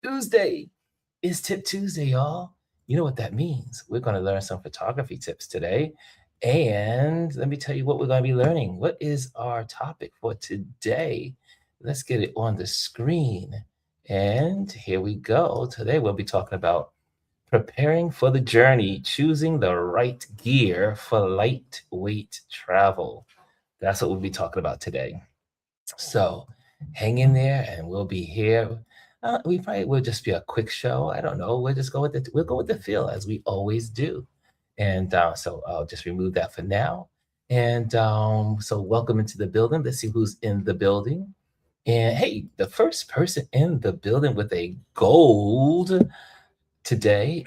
Tuesday. It's Tip Tuesday, y'all. You know what that means. We're going to learn some photography tips today. And let me tell you what we're going to be learning. What is our topic for today? Let's get it on the screen. And here we go. Today we'll be talking about preparing for the journey, choosing the right gear for lightweight travel. That's what we'll be talking about today. So hang in there, and we'll be here. We probably will just be a quick show. I don't know. We'll go with the feel as we always do. And so I'll just remove that for now. And so welcome into the building. Let's see who's in the building. And hey, the first person in the building with a gold today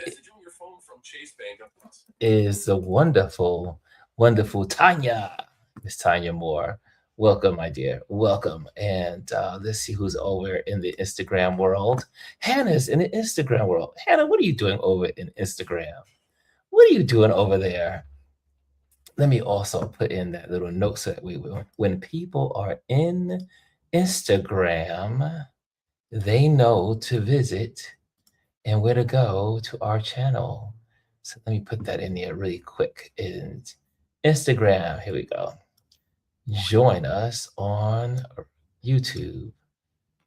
is the wonderful, wonderful Tanya. Miss Tanya Moore. Welcome, my dear. Welcome. And let's see who's over in the Instagram world. Hannah's in the Instagram world. Hannah, what are you doing over in Instagram? What are you doing over there? Let me also put in that little note so that when people are in Instagram, they know to visit and where to go to our channel. So let me put that in there really quick. In Instagram, here we go. Join us on YouTube.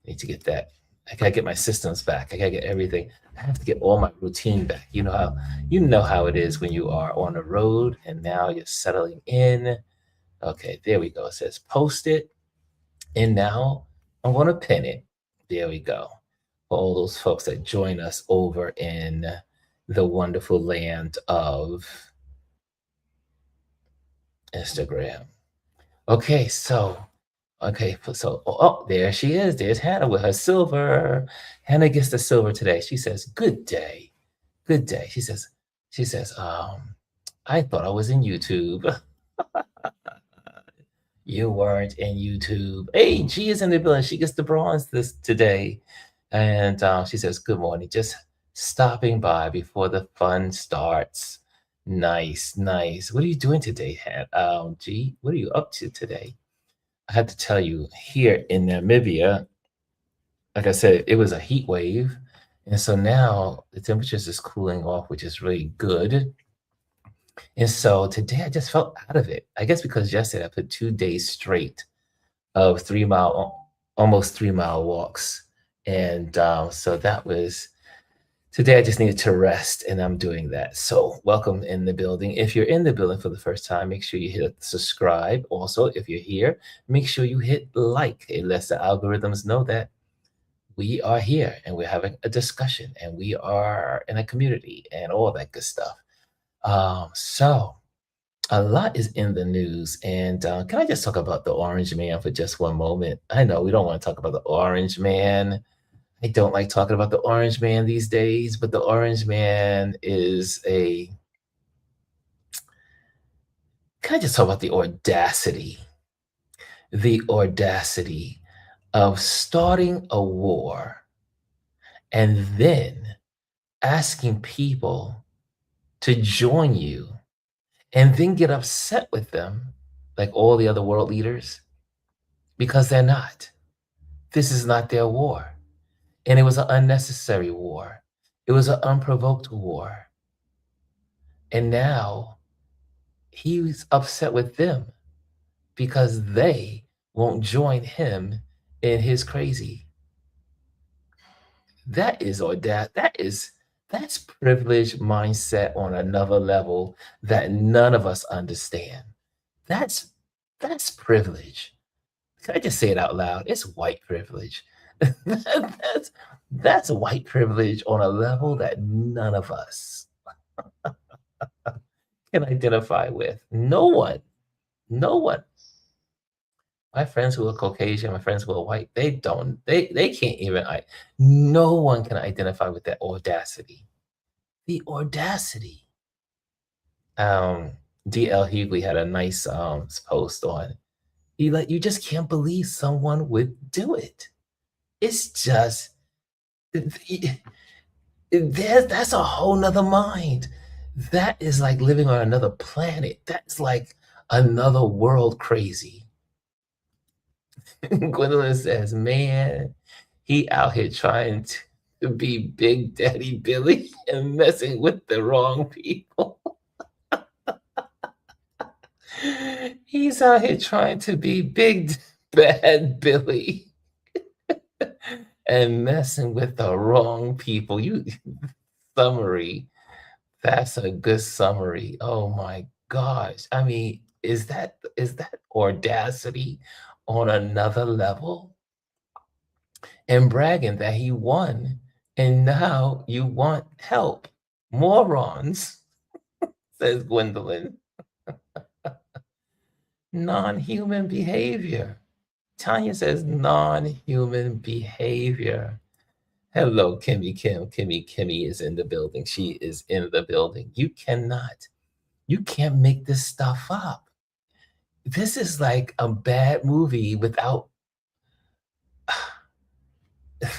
I need to get that. I gotta get my systems back. I gotta get everything. I have to get all my routine back. You know how it is when you are on the road and now you're settling in. Okay, there we go. It says post it. And now I'm gonna pin it. There we go. For all those folks that join us over in the wonderful land of Instagram. Okay, there she is. There's Hannah with her silver. Hannah gets the silver today. She says, "Good day, good day." She says, I thought I was in YouTube. You weren't in YouTube. Hey, G is in the building. She gets the bronze this today, and she says, "Good morning. Just stopping by before the fun starts." Nice, nice. What are you doing today, G? What are you up to today? I have to tell you, here in Namibia, like I said, it was a heat wave. And so now the temperatures is cooling off, which is really good. And so today I just felt out of it. I guess because yesterday I put 2 days straight of almost 3 mile walks. And so that was today. I just needed to rest, and I'm doing that. So welcome in the building. If you're in the building for the first time, make sure you hit subscribe. Also, if you're here, make sure you hit like. It lets the algorithms know that we are here and we're having a discussion and we are in a community and all that good stuff. So a lot is in the news. And can I just talk about the Orange Man for just one moment? I know we don't want to talk about the Orange Man. I don't like talking about the Orange Man these days, but the Orange Man is a. Can I just talk about the audacity? The audacity of starting a war and then asking people to join you and then get upset with them like all the other world leaders because they're not. This is not their war. And it was an unnecessary war. It was an unprovoked war. And now he's upset with them because they won't join him in his crazy. That is that's privileged mindset on another level that none of us understand. That's that's privilege. Can I just say it out loud? It's white privilege. that's that's white privilege on a level that none of us can identify with. No one. No one. My friends who are Caucasian, my friends who are white, they can't even no one can identify with that audacity. The audacity. Um, DL Hughley had a nice post on. You just can't believe someone would do it. It's just that's a whole nother mind. That is like living on another planet. That's like another world crazy. Gwendolyn says, man, he out here trying to be Big Daddy Billy and messing with the wrong people. He's out here trying to be Big Bad Billy and messing with the wrong people. You summary. That's a good summary. Oh my gosh. I mean, is that audacity on another level? And bragging that he won, and now you want help. Morons, says Gwendolyn. Non-human behavior. Tanya says non-human behavior. Hello, Kimmy Kim. Kimmy is in the building. She is in the building. You can't make this stuff up. This is like a bad movie without,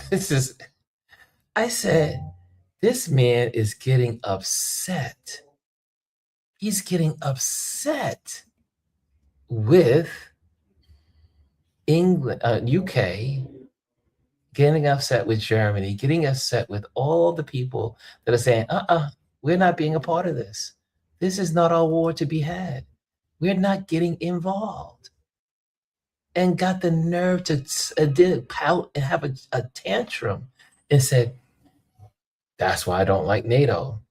this is, I said, this man is getting upset. He's getting upset with England, UK, getting upset with Germany, getting upset with all the people that are saying, we're not being a part of this. This is not our war to be had. We're not getting involved. And got the nerve to did pout and have a tantrum and said, that's why I don't like NATO,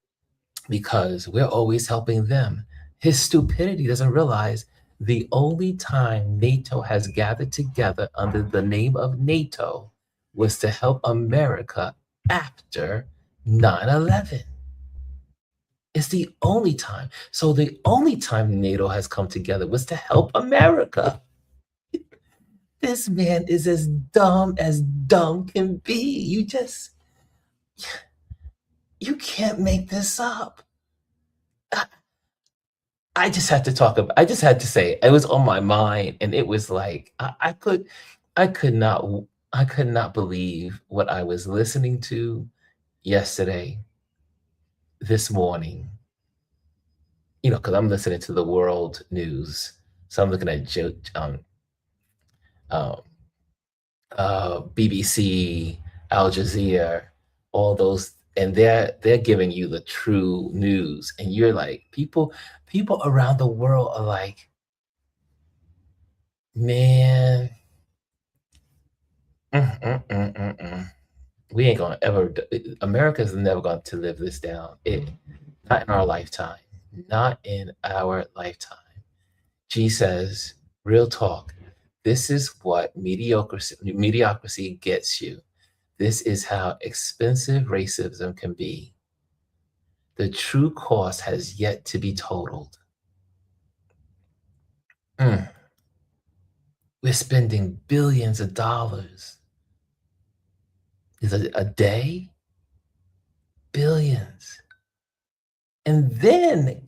because we're always helping them. His stupidity doesn't realize the only time NATO has gathered together under the name of NATO was to help America after 9/11. It's the only time. So the only time NATO has come together was to help America. This man is as dumb can be. You can't make this up. I just had to talk about, I just had to say it was on my mind, and it was like I could not I could not believe what I was listening to yesterday, this morning, because I'm listening to the world news. So I'm looking at um, BBC, Al Jazeera, all those, and they're giving you the true news, and you're like, people around the world are like, man, we ain't gonna ever. America's never going to live this down. Not in our lifetime. Not in our lifetime. G says, real talk. This is what mediocrity gets you. This is how expensive racism can be. The true cost has yet to be totaled. We're spending billions of dollars. Is it a day? Billions. And then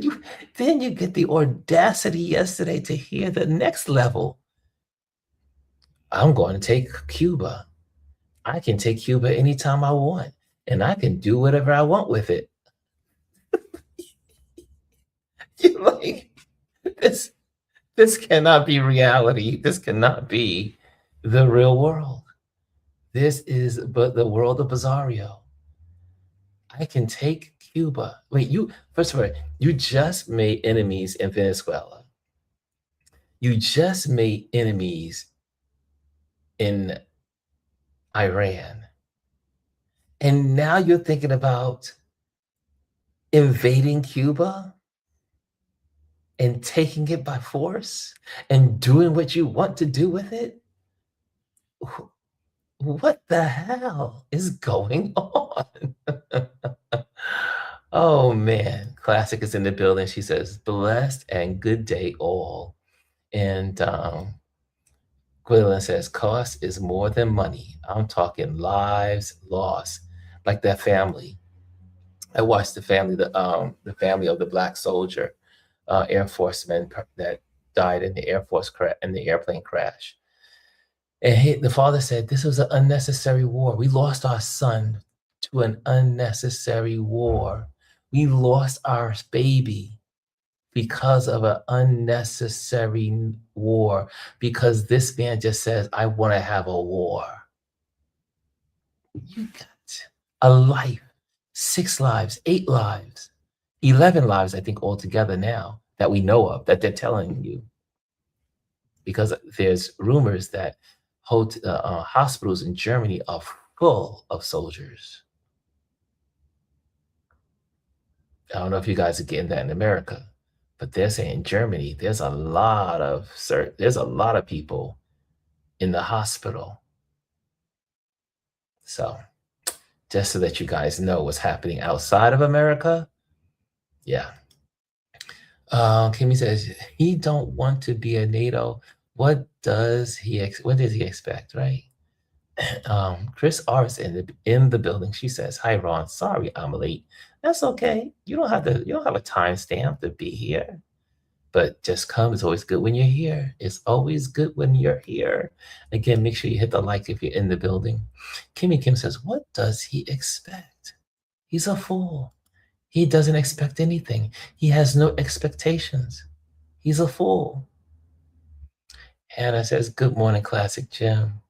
you get the audacity yesterday to hear the next level. I'm going to take Cuba. I can take Cuba anytime I want, and I can do whatever I want with it. You're like, this cannot be reality. This cannot be the real world. This is but the world of Bizarro. I can take Cuba. Wait, first of all, you just made enemies in Venezuela. You just made enemies in Iran. And now you're thinking about invading Cuba and taking it by force and doing what you want to do with it? What the hell is going on? Oh man, Classic is in the building. She says, blessed and good day all. And Gwendolyn says, cost is more than money. I'm talking lives lost, like that family. I watched the family of the black soldier, Air Forceman that died in the airplane crash. And the father said, this was an unnecessary war. We lost our son to an unnecessary war. We lost our baby because of an unnecessary war, because this man just says, I want to have a war. You got A life, 6 lives, 8 lives, 11 lives, I think, altogether now that we know of that they're telling you because there's rumors that hospitals in Germany are full of soldiers. I don't know if you guys are getting that in America, but they're saying in Germany, there's a lot of people in the hospital. So just so that you guys know what's happening outside of America. Yeah. Kimmy says he don't want to be a NATO. What does he expect, right? Chris R is in the building. She says, "Hi Ron, sorry I'm late. That's okay. You don't have a timestamp to be here. But just come. It's always good when you're here. It's always good when you're here. Again, make sure you hit the like if you're in the building." Kimmy Kim says, "What does he expect? He's a fool. He doesn't expect anything. He has no expectations. He's a fool." Hannah says, "Good morning, Classic Jim."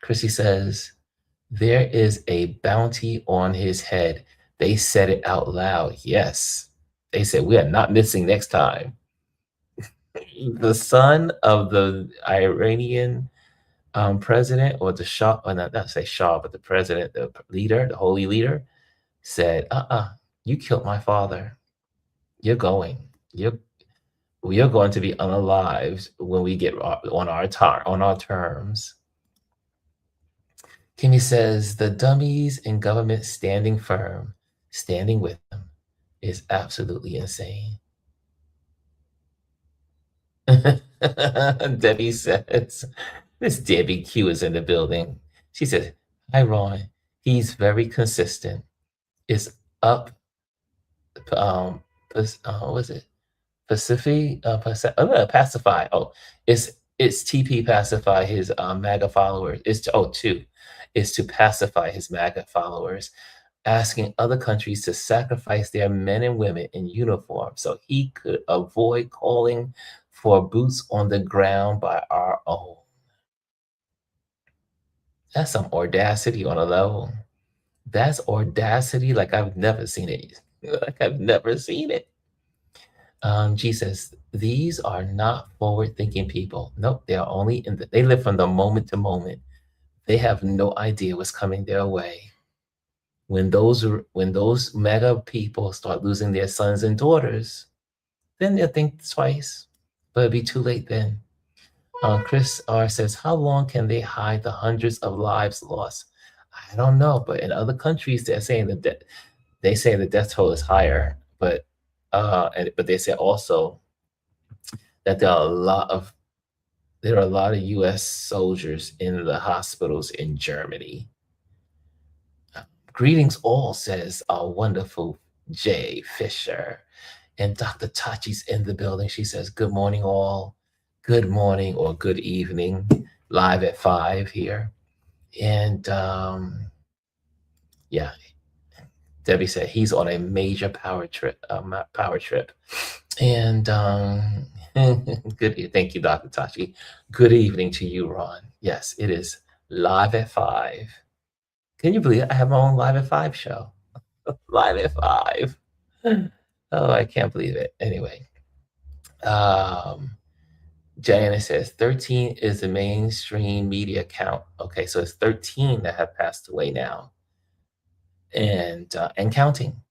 Chrissy says, "There is a bounty on his head. They said it out loud. Yes. They said, we are not missing next time." The son of the Iranian president, or the Shah, or not say Shah, but the president, the leader, the holy leader, said, you killed my father. You're going. You're we are going to be unalived when we get on our terms. Kimmy says the dummies in government standing firm, standing with them, is absolutely insane. Debbie says, Miss Debbie Q is in the building. She says, "Hi, Ron. He's very consistent. It's up, what is it? Pacify. Oh, it's TP pacify his MAGA followers. It's to pacify his MAGA followers, asking other countries to sacrifice their men and women in uniform so he could avoid calling for boots on the ground by our own." That's some audacity on a level. That's audacity like I've never seen it. Like I've never seen it. G says, "These are not forward-thinking people. Nope, they are only they live from the moment to moment. They have no idea what's coming their way. When those mega people start losing their sons and daughters, then they'll think twice, but it'll be too late then." Chris R says, "How long can they hide the hundreds of lives lost?" I don't know, but in other countries, they say the death toll is higher, but they say also that there are a lot of U.S. soldiers in the hospitals in Germany. Greetings all, says our wonderful Jay Fisher. And Dr. Tachi's in the building. She says, "Good morning, all. Good morning or good evening." Live at 5 here. And yeah, Debbie said he's on a major power trip. And good. Thank you, Dr. Tachi. Good evening to you, Ron. Yes, it is live at 5. Can you believe it? I have my own live at 5 show? Live at 5. Oh, I can't believe it. Anyway, um, Janice says 13 is the mainstream media count. Okay, so it's 13 that have passed away now, and counting,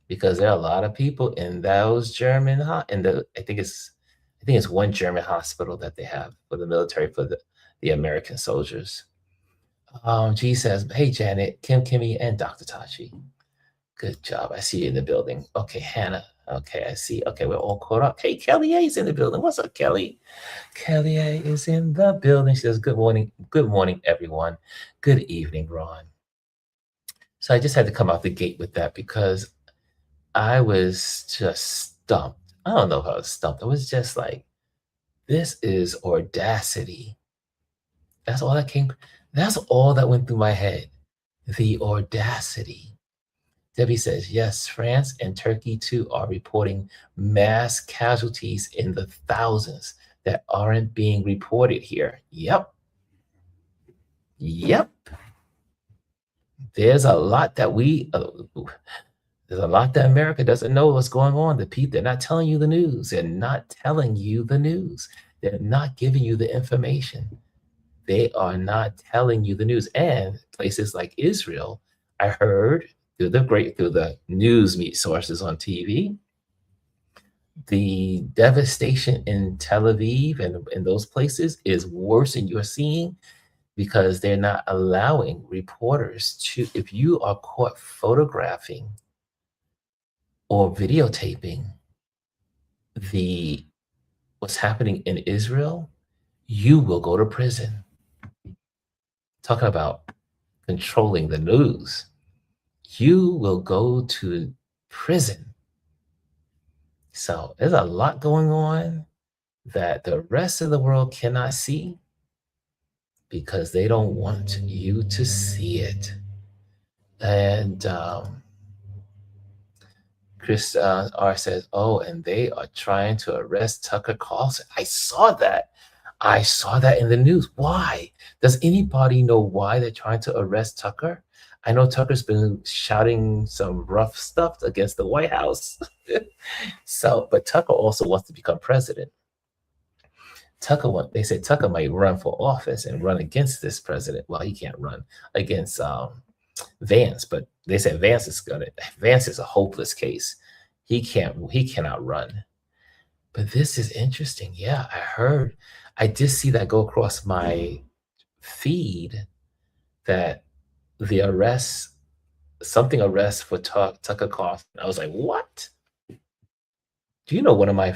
because there are a lot of people in those in the I think it's one German hospital that they have for the military, for the American soldiers. G says, "Hey Janet, Kimmy, and Dr. Tachi. Good job. I see you in the building." Okay, Hannah. Okay, I see. Okay, we're all caught up. Hey, Kelly A is in the building. What's up, Kelly? Kelly A is in the building. She says, "Good morning. Good morning, everyone. Good evening, Ron." So I just had to come out the gate with that because I was just stumped. I don't know if I was stumped. I was just like, this is audacity. That's all that came. That's all that went through my head. The audacity. Debbie says, "Yes, France and Turkey too are reporting mass casualties in the thousands that aren't being reported here." Yep. Yep. There's a lot that there's a lot that America doesn't know what's going on. They're not telling you the news. They're not telling you the news. They're not giving you the information. They are not telling you the news. And places like Israel, I heard through the news meet sources on TV, the devastation in Tel Aviv and in those places is worse than you're seeing because they're not allowing reporters to, if you are caught photographing or videotaping the what's happening in Israel, you will go to prison. Talking about controlling the news, you will go to prison. So there's a lot going on that the rest of the world cannot see because they don't want you to see it. And Chris R says, "Oh, and they are trying to arrest Tucker Carlson." I saw that. I saw that in the news. Why? Does anybody know why they're trying to arrest Tucker? I know Tucker's been shouting some rough stuff against the White House. So, but Tucker also wants to become president. They said Tucker might run for office and run against this president. Well, he can't run against Vance, but they said Vance is a hopeless case. He cannot run. But this is interesting. Yeah, I did see that go across my feed that the arrest for Tucker Carlson. I was like, what? Do you know one of my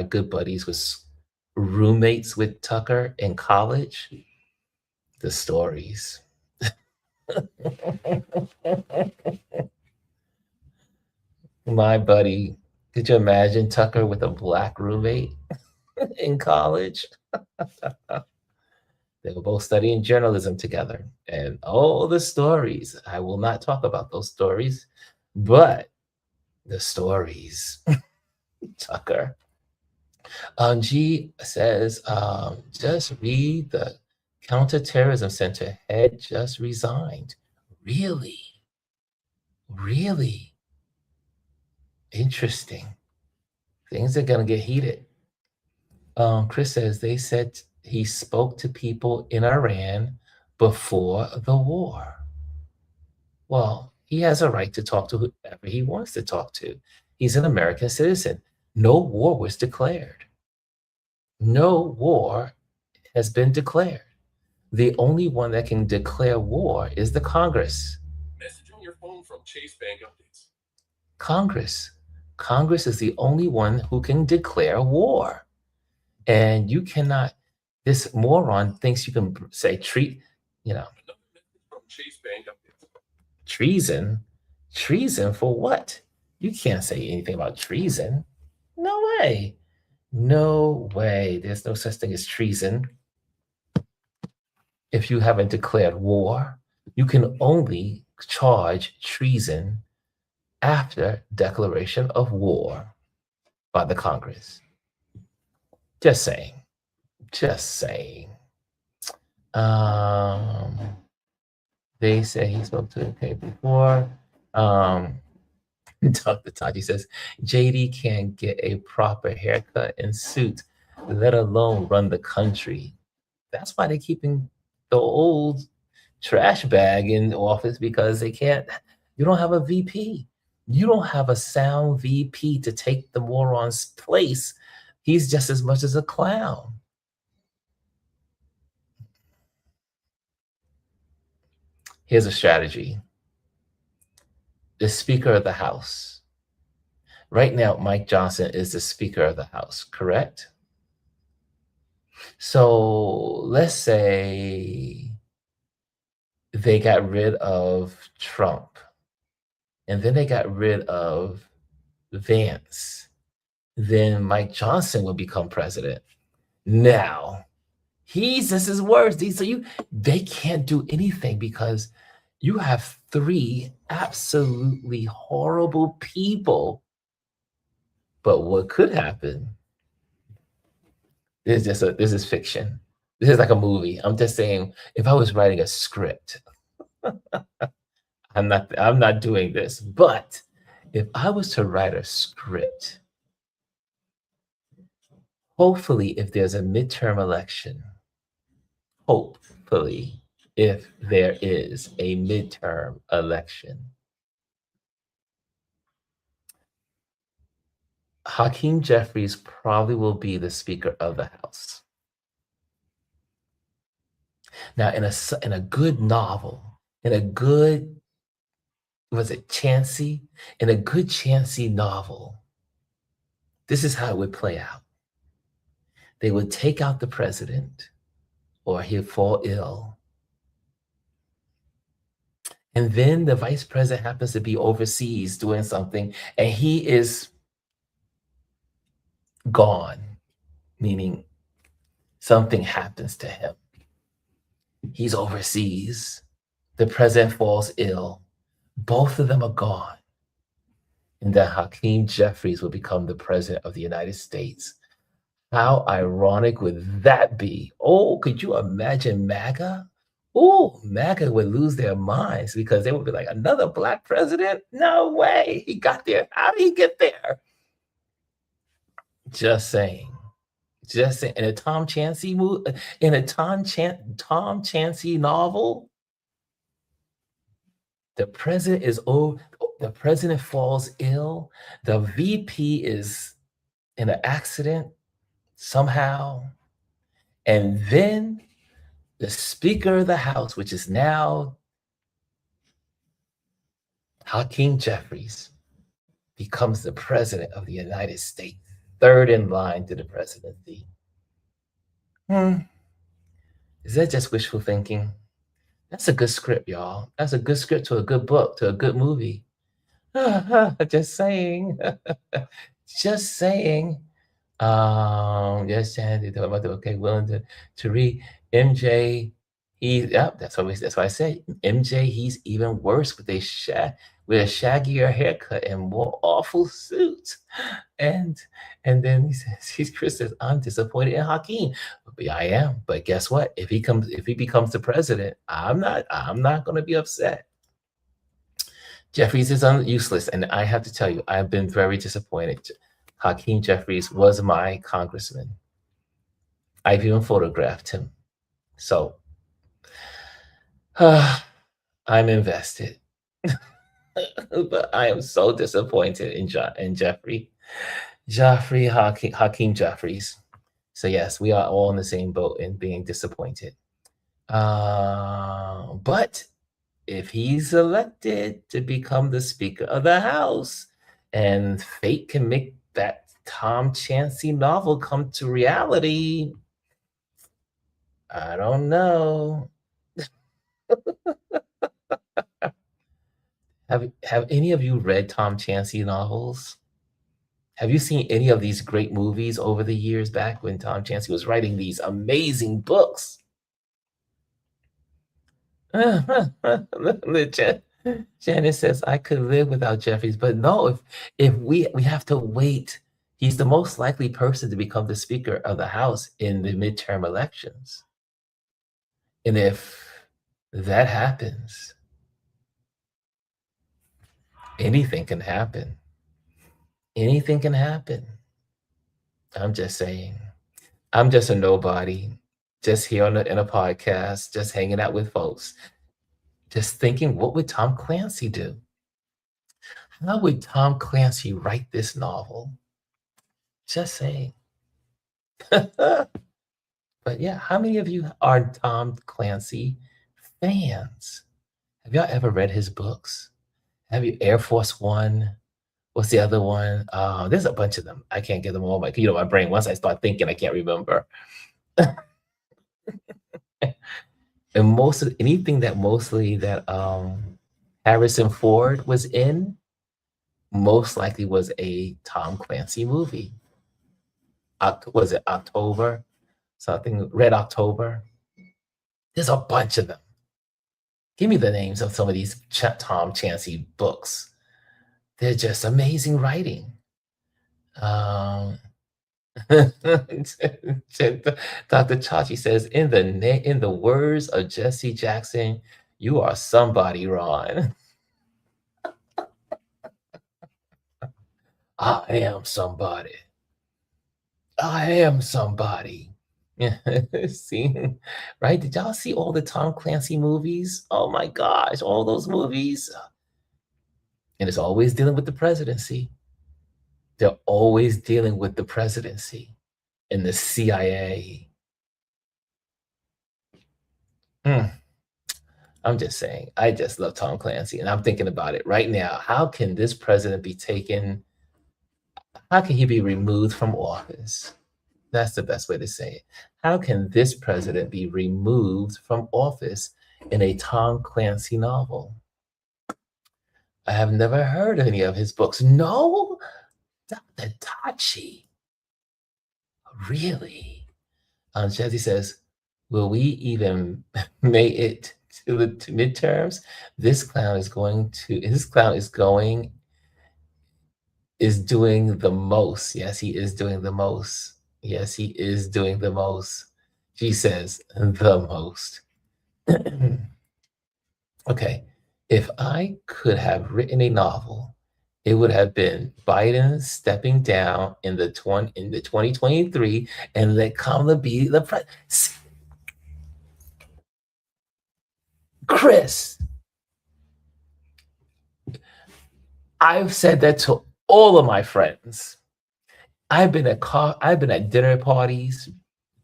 good buddies was roommates with Tucker in college? The stories. My buddy, could you imagine Tucker with a black roommate in college? They were both studying journalism together. And all the stories, I will not talk about those stories, but the stories, Tucker. G says, just read the counterterrorism center head just resigned. Really? Really? Interesting. Things are going to get heated. Chris says they said he spoke to people in Iran before the war. Well, he has a right to talk to whoever he wants to talk to. He's an American citizen. No war was declared. No war has been declared. The only one that can declare war is the Congress. Message on your phone from Chase Bank Updates. Congress. Congress is the only one who can declare war. And you cannot, this moron thinks you can say from Chase Bank Updates. Treason? Treason for what? You can't say anything about treason. No way. No way. There's no such thing as treason. If you haven't declared war, you can only charge treason after declaration of war by the Congress. Just saying. Just saying. They say he spoke to okay before. Dr. Taji says JD can't get a proper haircut and suit, let alone run the country. That's why they're keeping the old trash bag in office because they can't. You don't have a VP. You don't have a sound VP to take the moron's place. He's just as much as a clown. Here's a strategy. The Speaker of the House. Right now, Mike Johnson is the Speaker of the House, correct? So let's say they got rid of Trump, and then they got rid of Vance. Then Mike Johnson will become president. Now, this is worse. They can't do anything because you have three absolutely horrible people. But what could happen? This is fiction. This is like a movie. I'm just saying, if I was writing a script, I'm not doing this. But if I was to write a script, hopefully if there's a midterm election, hopefully if there is a midterm election, Hakeem Jeffries probably will be the Speaker of the House. Now, in a good novel, in a good was it Chancy? In a good Chancy novel, this is how it would play out. They would take out the president, or he'd fall ill. And then the vice president happens to be overseas doing something, and he is gone, meaning something happens to him. He's overseas. The president falls ill. Both of them are gone. And then Hakeem Jeffries will become the president of the United States. How ironic would that be? Oh, could you imagine MAGA? Oh, MAGA would lose their minds because they would be like, another black president? No way. He got there. How did he get there? Just saying. Just saying. In a Tom Chancy movie, in a Tom Chancy novel, the president is the president falls ill. The VP is in an accident somehow. And then the Speaker of the House, which is now Hakeem Jeffries, becomes the President of the United States, third in line to the presidency. Is that just wishful thinking? That's a good script, y'all. That's a good script to a good book, to a good movie. Just saying. Just saying. Yes, Sandy, about the okay, willing to read MJ. That's why I say MJ. He's even worse with with a shaggier haircut and more awful suit. And and then Chris says, I'm disappointed in Hakeem. But I am. But guess what? If he becomes the president, I'm not gonna be upset. Jeffries is useless, and I have to tell you, I've been very disappointed. Hakeem Jeffries was my congressman. I've even photographed him. So I'm invested. But I am so disappointed in Hakeem Jeffries. So yes, we are all in the same boat in being disappointed. But if he's elected to become the Speaker of the House, and fate can make that Tom Chancy novel come to reality, I don't know. Have any of you read Tom Chancy novels? Have you seen any of these great movies over the years back when Tom Chancy was writing these amazing books? Janice says, I could live without Jeffries, but no, if we have to wait. He's the most likely person to become the Speaker of the House in the midterm elections. And if that happens, anything can happen. Anything can happen. I'm just saying. I'm just a nobody, just here in a podcast, just hanging out with folks, just thinking, what would Tom Clancy do? How would Tom Clancy write this novel? Just saying. But yeah, how many of you are Tom Clancy fans? Have y'all ever read his books? Have you Air Force One? What's the other one? There's a bunch of them. I can't get them all. My brain, once I start thinking, I can't remember. And mostly that Harrison Ford was in, most likely was a Tom Clancy movie. Was it October? Something, Red October? There's a bunch of them. Give me the names of some of these Tom Chancy books. They're just amazing writing. Dr. Chachi says, in the words of Jesse Jackson, you are somebody, Ron. I am somebody. I am somebody. Yeah, see, right? Did y'all see all the Tom Clancy movies? Oh my gosh, all those movies. And it's always dealing with the presidency. They're always dealing with the presidency and the CIA. Mm, I'm just saying, I just love Tom Clancy, and I'm thinking about it right now. How can this president be taken? How can he be removed from office? That's the best way to say it. How can this president be removed from office in a Tom Clancy novel? I have never heard of any of his books. No? Dr. Tachi. Really? Jesse says, will we even make it to the midterms? This clown is doing the most. Yes, he is doing the most. Yes, he is doing the most. She says the most. Okay. If I could have written a novel, it would have been Biden stepping down in the 2023 and let Kamala be the president. Chris, I've said that to all of my friends. I've been at dinner parties,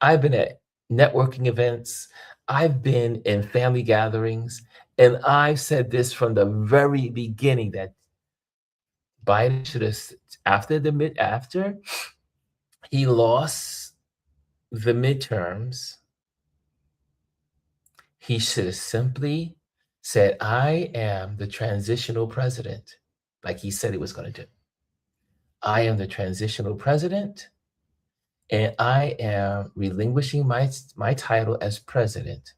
I've been at networking events, I've been in family gatherings, and I've said this from the very beginning that Biden should have after he lost the midterms, he should have simply said, I am the transitional president, like he said he was going to do. I am the transitional president, and I am relinquishing my title as president.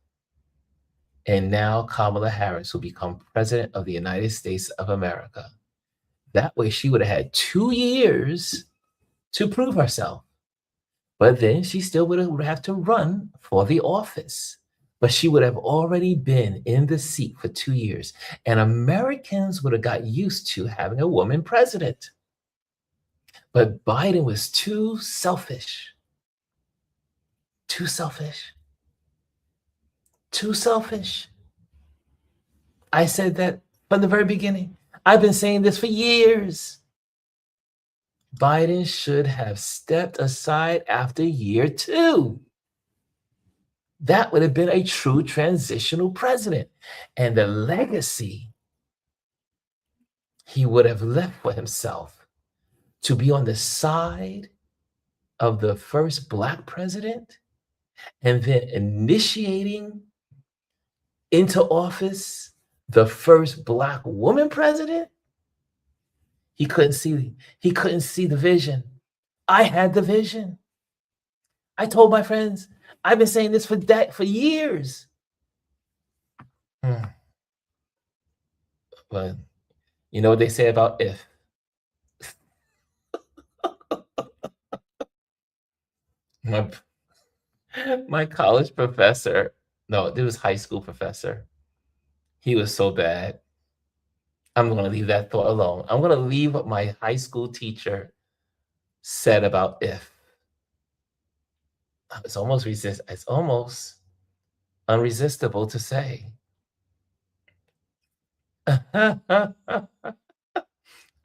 And now Kamala Harris will become president of the United States of America. That way, she would have had 2 years to prove herself. But then she still would have to run for the office. But she would have already been in the seat for 2 years. And Americans would have got used to having a woman president. But Biden was too selfish. Too selfish. Too selfish. I said that from the very beginning. I've been saying this for years. Biden should have stepped aside after year 2. That would have been a true transitional president. And the legacy he would have left for himself to be on the side of the first Black president and then initiating into office the first Black woman president. He couldn't see the vision. I had the vision. I told my friends, I've been saying this for years. Hmm. But you know what they say about if? My my college professor, no, it was high school professor. He was so bad. I'm gonna leave that thought alone. I'm gonna leave what my high school teacher said about if. It's almost unresistible to say. I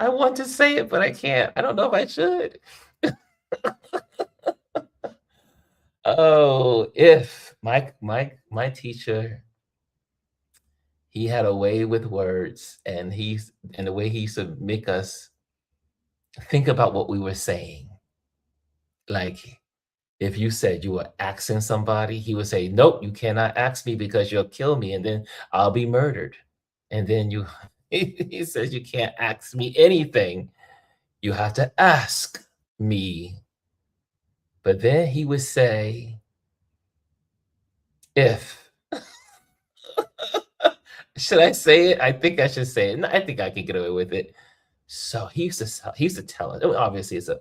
want to say it, but I can't. I don't know if I should. Oh, if my teacher, he had a way with words, and the way he used to make us think about what we were saying. Like, if you said you were asking somebody, he would say, "Nope, you cannot ask me because you'll kill me, and then I'll be murdered." And then he says, "You can't ask me anything. You have to ask me." But then he would say, "If." Should I say it? I think I should say it. No, I think I can get away with it. So he used to tell us. Obviously, it's a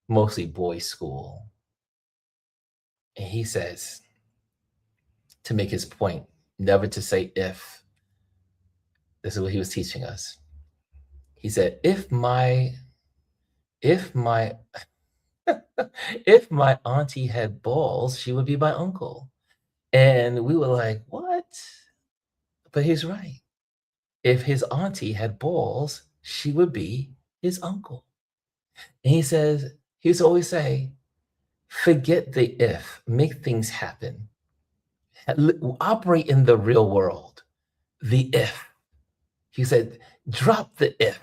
mostly boys' school, and he says to make his point, never to say if. This is what he was teaching us. He said, If my if my auntie had balls, she would be my uncle. And we were like, "What?" But he's right. If his auntie had balls, she would be his uncle. And he says, he used to always say, forget the if, make things happen. Operate in the real world. The if. He said, drop the if.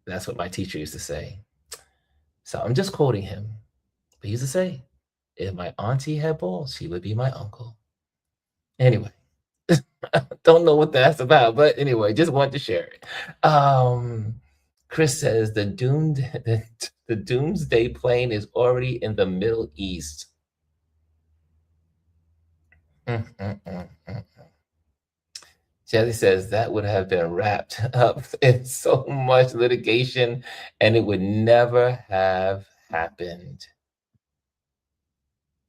That's what my teacher used to say. So I'm just quoting him. But he used to say, if my auntie had balls, she would be my uncle. Anyway, don't know what that's about, but anyway, just wanted to share it. Chris says the doomsday plane is already in the Middle East. Mm, mm, mm, mm. Jesse says that would have been wrapped up in so much litigation and it would never have happened.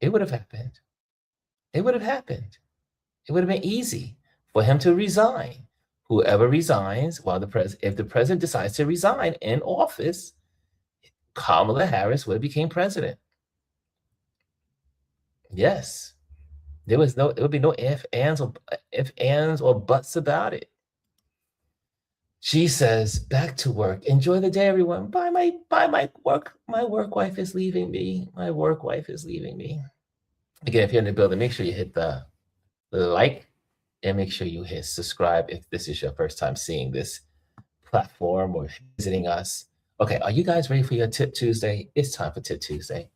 It would have happened. It would have happened. It would have been easy for him to resign. Whoever resigns, while if the president decides to resign in office, Kamala Harris would have became president. Yes. There would be no if, ands, or buts about it. She says, back to work. Enjoy the day, everyone. Bye, my work. My work wife is leaving me. My work wife is leaving me. Again, if you're in the building, make sure you hit the like and make sure you hit subscribe if this is your first time seeing this platform or visiting us. Okay, are you guys ready for your Tip Tuesday? It's time for Tip Tuesday.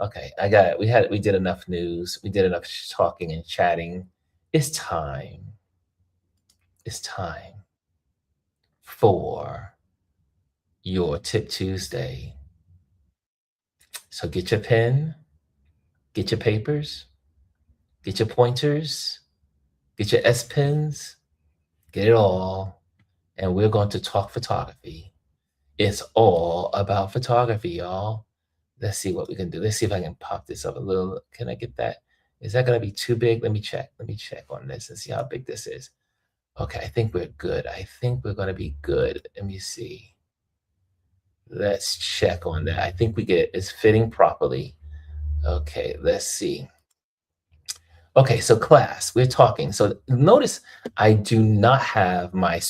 Okay, I got it. We did enough news. We did enough talking and chatting. It's time. It's time for your Tip Tuesday. So get your pen, get your papers, get your pointers, get your S pens, get it all, and we're going to talk photography. It's all about photography, y'all. Let's see what we can do. Let's see if I can pop this up a little. Can I get that? Is that going to be too big? Let me check. Let me check on this and see how big this is. Okay, I think we're good. I think we're going to be good. Let me see. Let's check on that. I think it's fitting properly. Okay, let's see. Okay, so class, we're talking. So notice I do not have my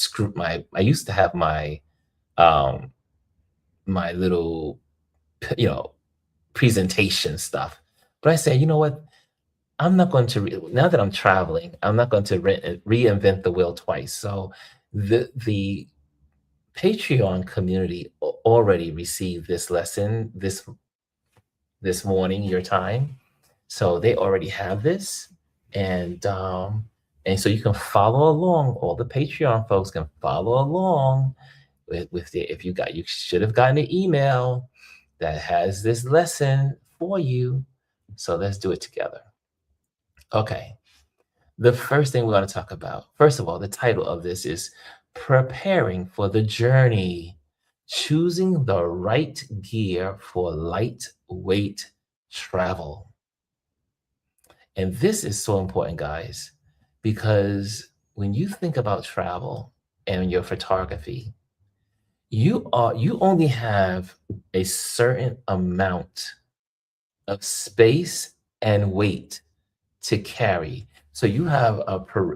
I used to have um my little presentation stuff. But I say, you know what? I'm not going to now that I'm traveling, I'm not going to reinvent the wheel twice. So the Patreon community already received this lesson this morning, your time. So they already have this, and so you can follow along. All the Patreon folks can follow along with the you should have gotten an email that has this lesson for you. So let's do it together. Okay. The first thing we're going to talk about, first of all, the title of this is Preparing for the Journey, Choosing the Right Gear for Lightweight Travel. And this is so important, guys, because when you think about travel and your photography, you only have a certain amount of space and weight to carry. So you have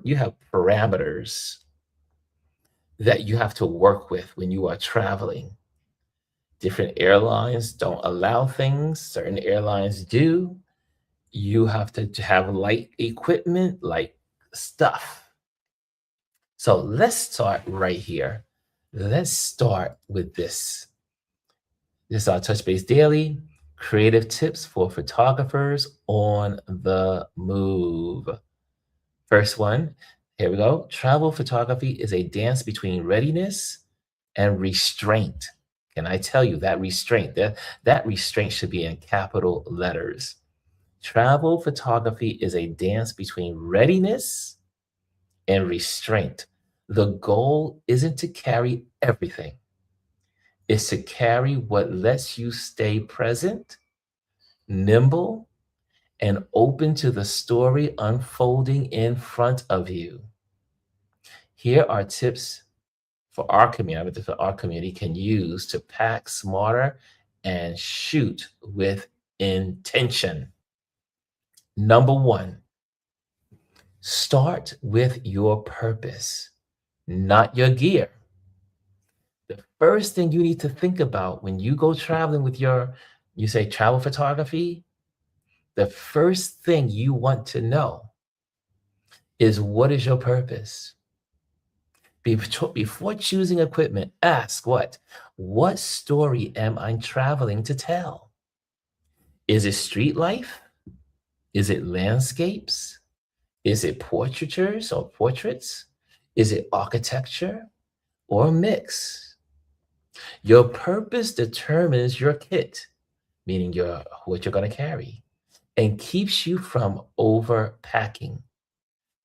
you have parameters that you have to work with when you are traveling. Different airlines don't allow things, certain airlines do. You have to have light equipment, like stuff. So let's start right here. Let's start with this. This is our Touch Base Daily creative tips for photographers on the move. First one, here we go. Travel photography is a dance between readiness and restraint. Can I tell you that restraint, that restraint should be in capital letters. Travel photography is a dance between readiness and restraint. The goal isn't to carry everything. It's to carry what lets you stay present, nimble, and open to the story unfolding in front of you. Here are tips for our community can use to pack smarter and shoot with intention. Number one, start with your purpose, not your gear. The first thing you need to think about when you go traveling with you say travel photography, the first thing you want to know is what is your purpose? Before choosing equipment, ask what? What story am I traveling to tell? Is it street life? Is it landscapes? Is it portraitures or portraits? Is it architecture or a mix? Your purpose determines your kit, meaning what you're going to carry, and keeps you from overpacking.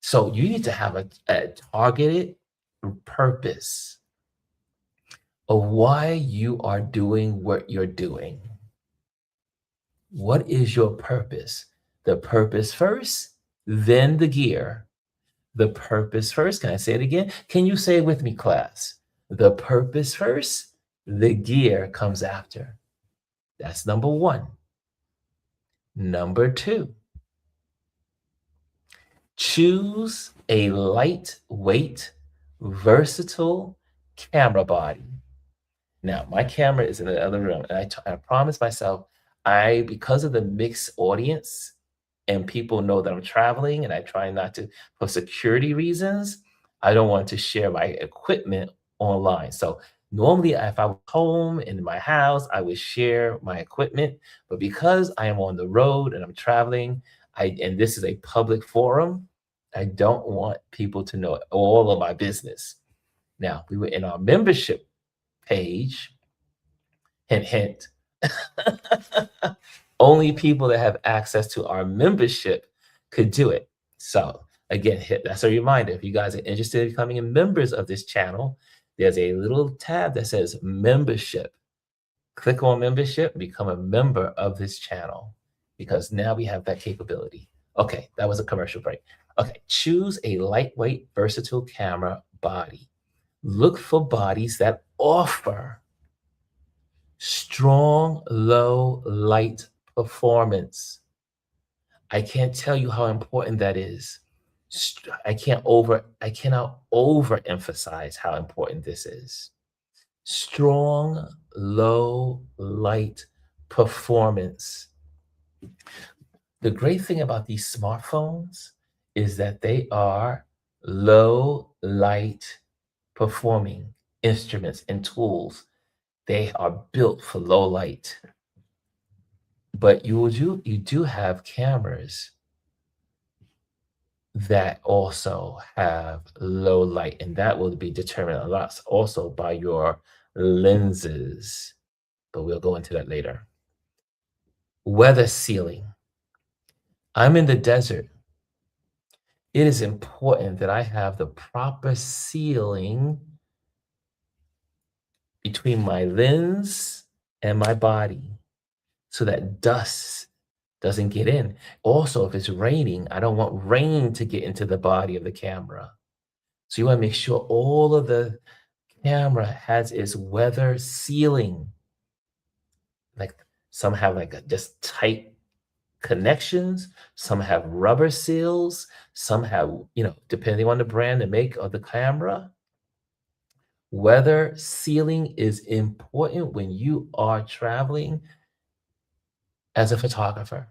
So you need to have a targeted purpose of why you are doing what you're doing. What is your purpose? The purpose first, then the gear. The purpose first. Can I say it again? Can you say it with me, class? The purpose first, the gear comes after. That's number one. Number two, choose a lightweight, versatile camera body. Now, my camera is in the other room, and I promised myself, because of the mixed audience and people know that I'm traveling and I try not to, for security reasons, I don't want to share my equipment online. So normally, if I was home in my house, I would share my equipment. But because I am on the road and I'm traveling, and this is a public forum, I don't want people to know all of my business. Now, we were in our membership page, hint, hint. Only people that have access to our membership could do it. So again, that's a reminder. If you guys are interested in becoming members of this channel, there's a little tab that says membership. Click on membership, become a member of this channel, because now we have that capability. Okay, that was a commercial break. Okay, choose a lightweight, versatile camera body. Look for bodies that offer strong, low light performance. I can't tell you how important that is. I cannot overemphasize how important this is. Strong, low light performance. The great thing about these smartphones is that they are low light performing instruments and tools. They are built for low light. But you do have cameras that also have low light, and that will be determined a lot also by your lenses. But we'll go into that later. Weather sealing. I'm in the desert. It is important that I have the proper sealing between my lens and my body so that dust doesn't get in. Also, if it's raining, I don't want rain to get into the body of the camera. So you want to make sure all of the camera has its weather sealing. Like some have like just tight connections, some have rubber seals, some have, depending on the brand and make of the camera. Weather sealing is important when you are traveling as a photographer.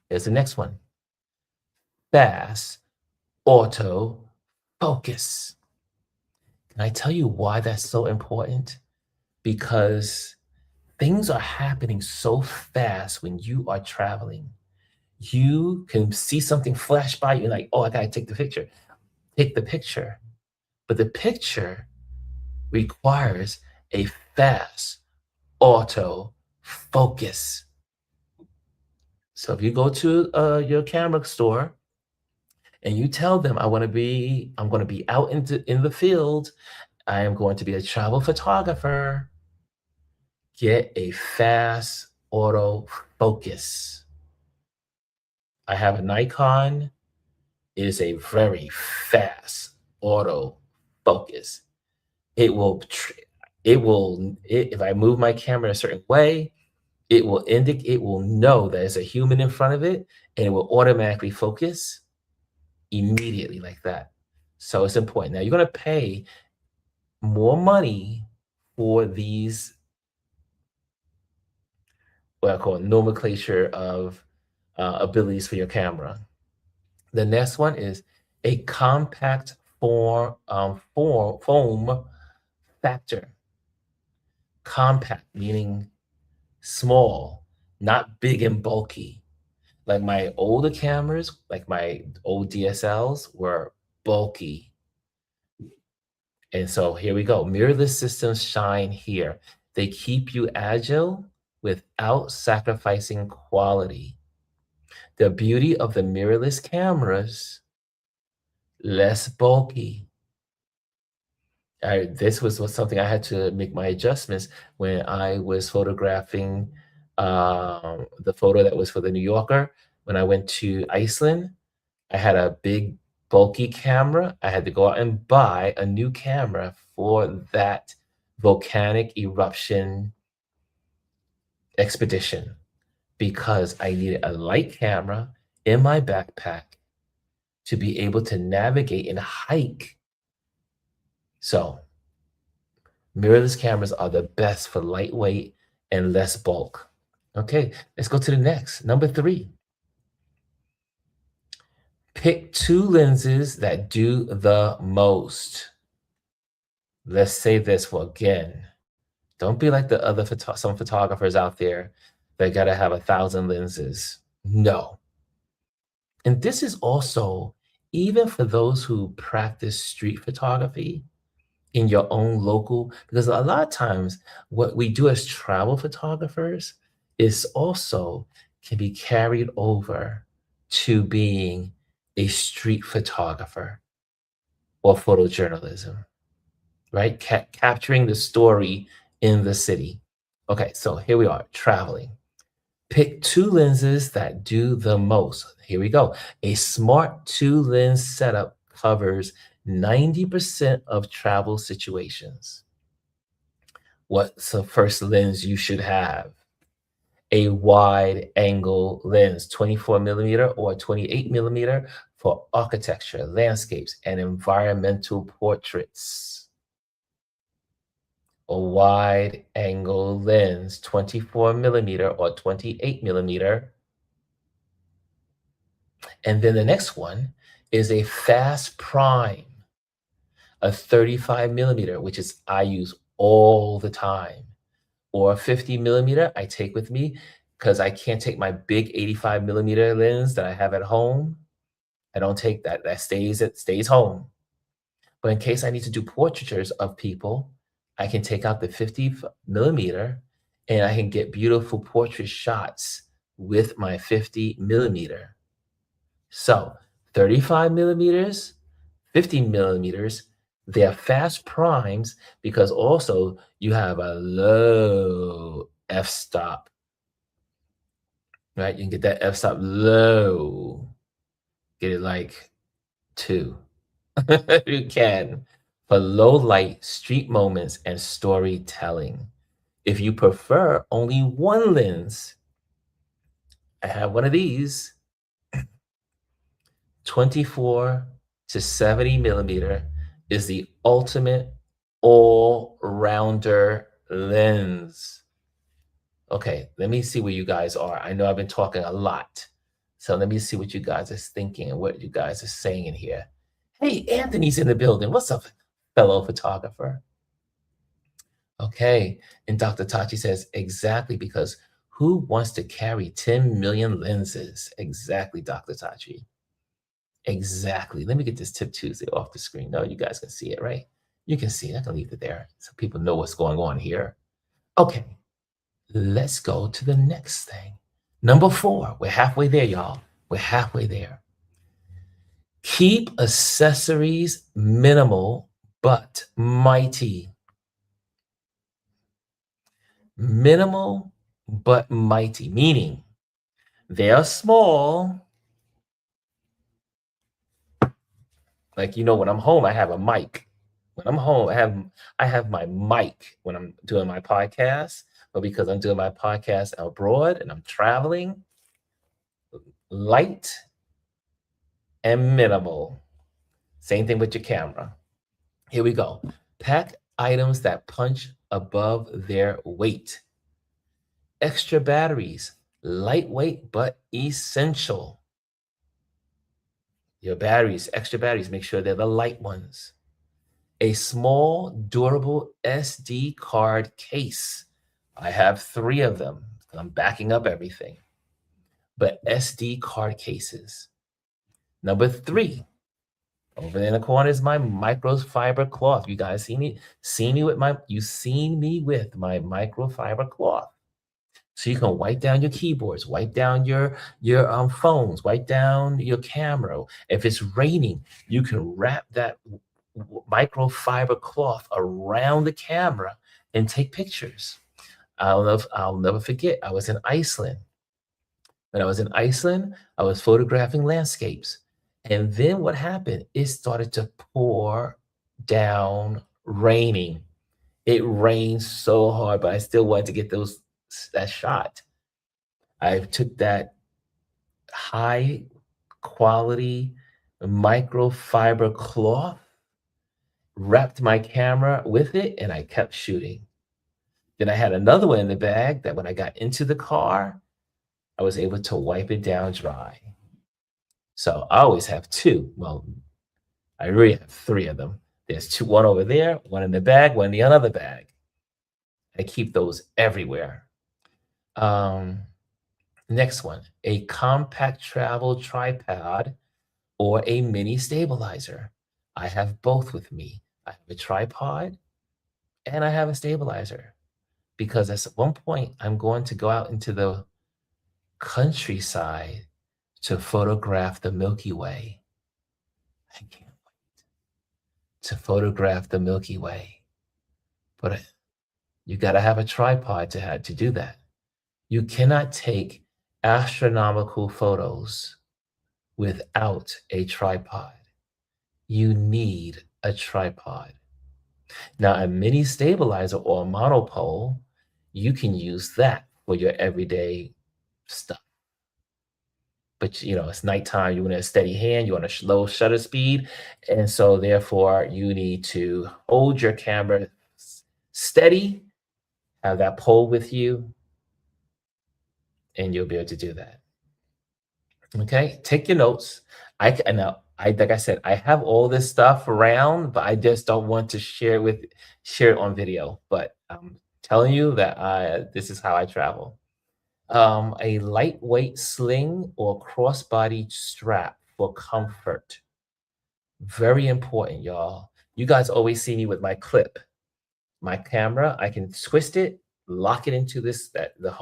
Here's the next one. Fast auto focus. Can I tell you why that's so important? Because things are happening so fast when you are traveling. You can see something flash by you, like, oh, I gotta take the picture. Take the picture. But the picture requires a fast auto focus. So if you go to your camera store and you tell them I'm going to be out in the field, I am going to be a travel photographer, get a fast auto focus. I have a Nikon. It is a very fast auto focus. It will if I move my camera a certain way, it will know that there's a human in front of it, and it will automatically focus immediately like that. So it's important. Now you're gonna pay more money for these, what I call nomenclature of abilities for your camera. The next one is a compact foam factor. Compact meaning small, not big and bulky. Like my older cameras, like my old DSLs, were bulky. And so here we go. Mirrorless systems shine here. They keep you agile without sacrificing quality. The beauty of the mirrorless cameras, less bulky. This was something I had to make my adjustments when I was photographing the photo that was for the New Yorker. When I went to Iceland, I had a big bulky camera. I had to go out and buy a new camera for that volcanic eruption expedition because I needed a light camera in my backpack to be able to navigate and hike. So mirrorless cameras are the best for lightweight and less bulk. Okay, let's go to the next. Number 3, pick 2 lenses that do the most. Let's say this for again. Don't be like the other some photographers out there that gotta have 1,000 lenses. No. And this is also even for those who practice street photography in your own local, because a lot of times what we do as travel photographers is also can be carried over to being a street photographer or photojournalism, right? Capturing the story in the city. Okay, so here we are, traveling. Pick 2 lenses that do the most. Here we go. A smart 2 lens setup covers 90% of travel situations. What's the first lens you should have? A wide angle lens, 24 millimeter or 28 millimeter for architecture, landscapes, and environmental portraits. A wide angle lens, 24 millimeter or 28 millimeter. And then the next one is a fast prime, a 35 millimeter, which is I use all the time, or a 50 millimeter I take with me because I can't take my big 85 millimeter lens that I have at home. I don't take that. It stays home. But in case I need to do portraitures of people, I can take out the 50 millimeter and I can get beautiful portrait shots with my 50 millimeter. So 35 millimeters, 50 millimeters, they're fast primes because also you have a low f-stop, right? You can get that f-stop low, get it like 2. You can for low light street moments and storytelling. If you prefer only one lens, I have one of these 24 to 70 millimeter is the ultimate all-rounder lens. Okay, let me see where you guys are. I know I've been talking a lot. So let me see what you guys are thinking and what you guys are saying in here. Hey, Anthony's in the building. What's up, fellow photographer? Okay, and Dr. Tachi says, exactly, because who wants to carry 10 million lenses? Exactly, Dr. Tachi. Exactly. Let me get this Tip Tuesday off the screen. No, you guys can see it, right? You can see it. I can leave it there so people know what's going on here. Okay, let's go to the next thing. Number 4. We're halfway there, y'all. We're halfway there. Keep accessories minimal but mighty. Minimal but mighty, meaning they are small. Like, when I'm home, I have a mic. When I'm home, I have my mic when I'm doing my podcast, but because I'm doing my podcast abroad and I'm traveling, light and minimal. Same thing with your camera. Here we go. Pack items that punch above their weight. Extra batteries, lightweight but essential. Your batteries, extra batteries, make sure they're the light ones. A small, durable SD card case. I have 3 of them. I'm backing up everything. But SD card cases. Number 3, over there in the corner is my microfiber cloth. You guys seen me with my microfiber cloth. So you can wipe down your keyboards, wipe down your phones, wipe down your camera. If it's raining, you can wrap that microfiber cloth around the camera and take pictures. I'll never forget. I was in Iceland. When I was in Iceland, I was photographing landscapes. And then what happened? It started to pour down raining. It rained so hard, but I still wanted to get that shot. I took that high quality microfiber cloth, wrapped my camera with it, and I kept shooting. Then I had another one in the bag that when I got into the car, I was able to wipe it down dry. So I always have 2. Well, I really have 3 of them. There's 2, one over there, one in the bag, one in the other bag. I keep those everywhere. Um, Next one, a compact travel tripod or a mini stabilizer. I have both with me. I have a tripod and I have a stabilizer because at one point I'm going to go out into the countryside to photograph the Milky Way. I can't wait to photograph the Milky Way. But you got to have a tripod to do that. You cannot take astronomical photos without a tripod. You need a tripod. Now, a mini stabilizer or a monopole, you can use that for your everyday stuff. But it's nighttime, you want a steady hand, you want a low shutter speed, and so therefore you need to hold your camera steady, have that pole with you, and you'll be able to do that. Okay, take your notes. Like I said, I have all this stuff around, but I just don't want to share it on video. But I'm telling you that this is how I travel. A lightweight sling or crossbody strap for comfort. Very important, y'all. You guys always see me with my clip. My camera, I can twist it, lock it into the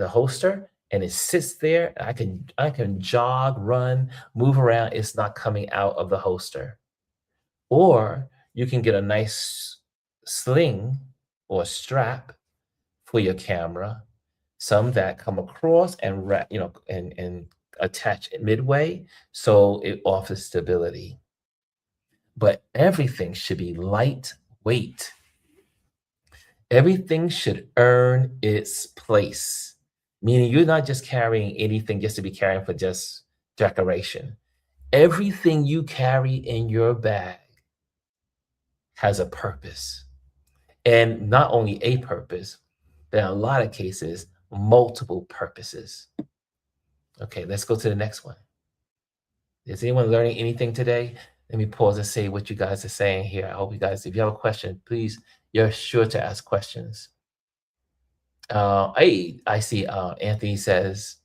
holster, and it sits there. I can jog, run, move around. It's not coming out of the holster. Or you can get a nice sling or strap for your camera, some that come across and and attach it midway so it offers stability. But everything should be lightweight. Everything should earn its place, meaning you're not just carrying anything just to be carrying for just decoration. Everything you carry in your bag has a purpose, and not only a purpose, but in a lot of cases, multiple purposes. Okay, let's go to the next one. Is anyone learning anything today? Let me pause and say what you guys are saying here. I hope you guys, if you have a question, please, you're sure to ask questions. I see Anthony says,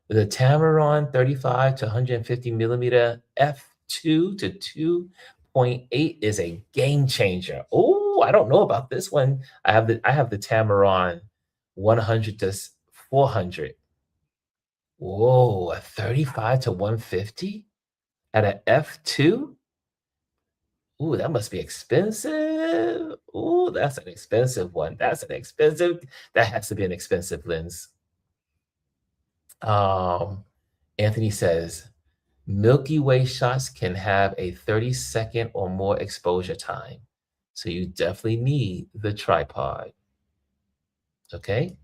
the Tamron 35 to 150 millimeter f2 to 2.8 is a game changer. Oh, I don't know about this one. I have the Tamron 100 to 400. Whoa, a 35 to 150 at an f2? Ooh, that must be expensive. Ooh, that's an expensive one. That has to be an expensive lens. Um, Anthony says, Milky Way shots can have a 30-second or more exposure time. So you definitely need the tripod. Okay.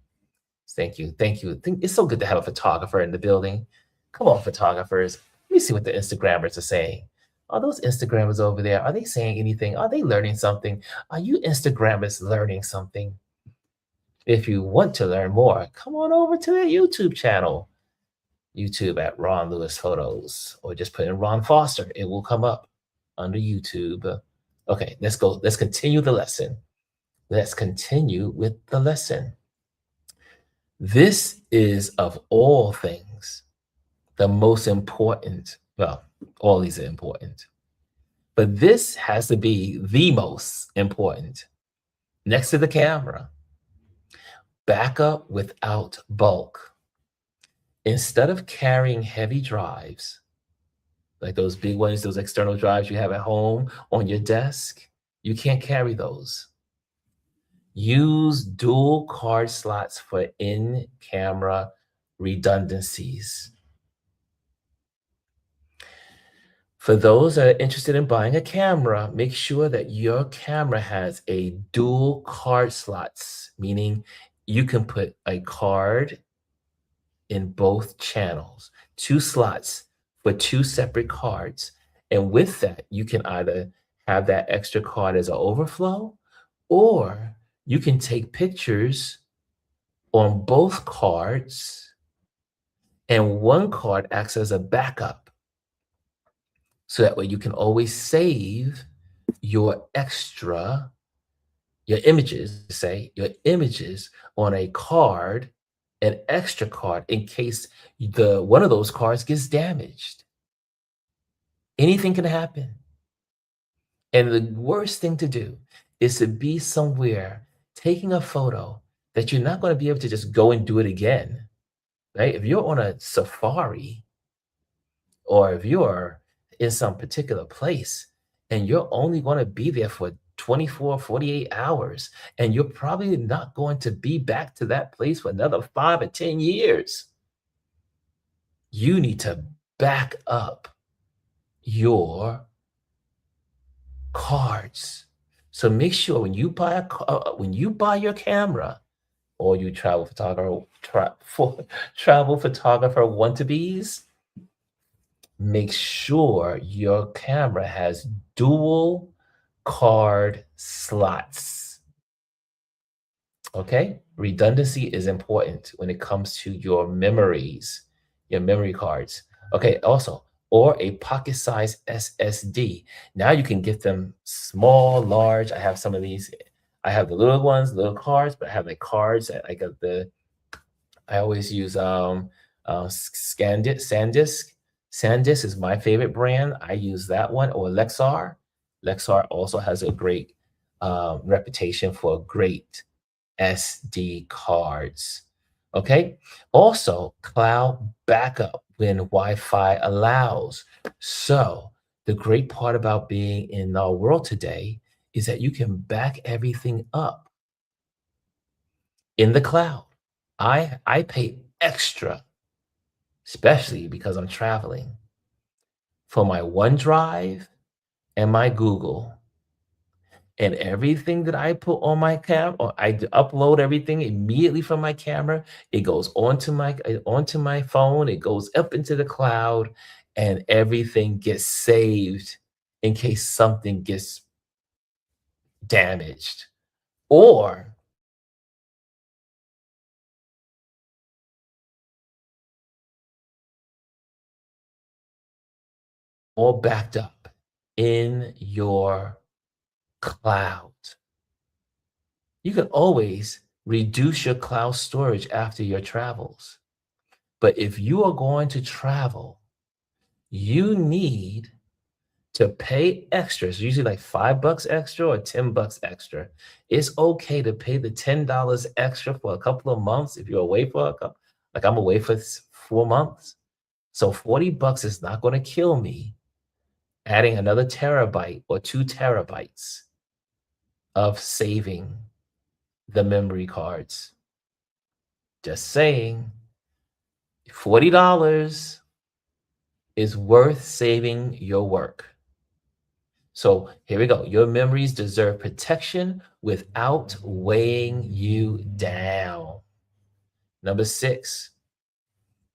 Thank you. Thank you. It's so good to have a photographer in the building. Come on, photographers. Let me see what the Instagrammers are saying. Are those Instagrammers over there? Are they saying anything? Are they learning something? Are you Instagrammers learning something? If you want to learn more, come on over to their YouTube channel, YouTube at RonLouis Photos, or just put in Ron Foster. It will come up under YouTube. Okay, let's go. Let's continue the lesson. Let's continue with the lesson. This is of all things the most important. Well, all these are important, but this has to be the most important. Next to the camera, backup without bulk. Instead of carrying heavy drives, like those big ones, those external drives you have at home on your desk, you can't carry those. Use dual card slots for in-camera redundancies. For those that are interested in buying a camera, make sure that your camera has a dual card slots, meaning you can put a card in both channels, two slots for two separate cards. And with that, you can either have that extra card as an overflow, or you can take pictures on both cards, and one card acts as a backup. So that way you can always save your extra, your images, say your images on a card, an extra card in case the one of those cards gets damaged. Anything can happen. And the worst thing to do is to be somewhere taking a photo that you're not going to be able to just go and do it again, right? If you're on a safari, or if you're in some particular place and you're only going to be there for 24, 48 hours, and you're probably not going to be back to that place for another 5 or 10 years, you need to back up your cards. So make sure when you buy when you buy your camera, or you travel photographer want-to-bees, make sure your camera has dual card slots. Okay? Redundancy is important when it comes to your memories, your memory cards. Okay, also, or a pocket-sized SSD. Now you can get them small, large. I have some of these. I have the little ones, little cards, but I have the cards that I got the I always use SanDisk. SanDisk is my favorite brand. I use that one, or Lexar. Lexar also has a great reputation for great SD cards. Okay. Also, cloud backup when Wi-Fi allows. So the great part about being in our world today is that you can back everything up in the cloud. I pay extra, especially because I'm traveling, for my OneDrive and my Google. And everything that I put on my or upload everything immediately from my camera. It goes onto my phone. It goes up into the cloud, and everything gets saved in case something gets damaged, or backed up in your cloud. You can always reduce your cloud storage after your travels. But if you are going to travel, you need to pay extras, usually like $5 extra or $10 extra. It's okay to pay the $10 extra for a couple of months if you're away for a couple, like I'm away for 4 months. So $40 is not going to kill me adding another terabyte or 2 terabytes of saving the memory cards. Just saying, $40 is worth saving your work. So here we go. Your memories deserve protection without weighing you down. Number six.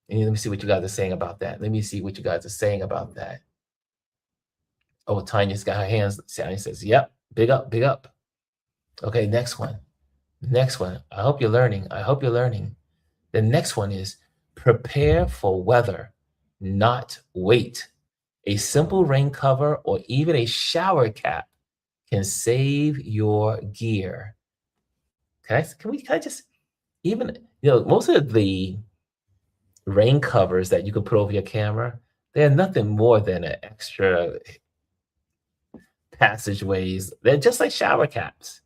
And let me see what you guys are saying about that. Let me see what you guys are saying about that. Oh, Tanya's got her hands. Tanya says, yep, big up, big up. Okay, next one. Next one. I hope you're learning. I hope you're learning. The next one is prepare for weather, not wait. A simple rain cover or even a shower cap can save your gear. Can I just even, most of the rain covers that you can put over your camera, they're nothing more than an extra passageways. They're just like shower caps.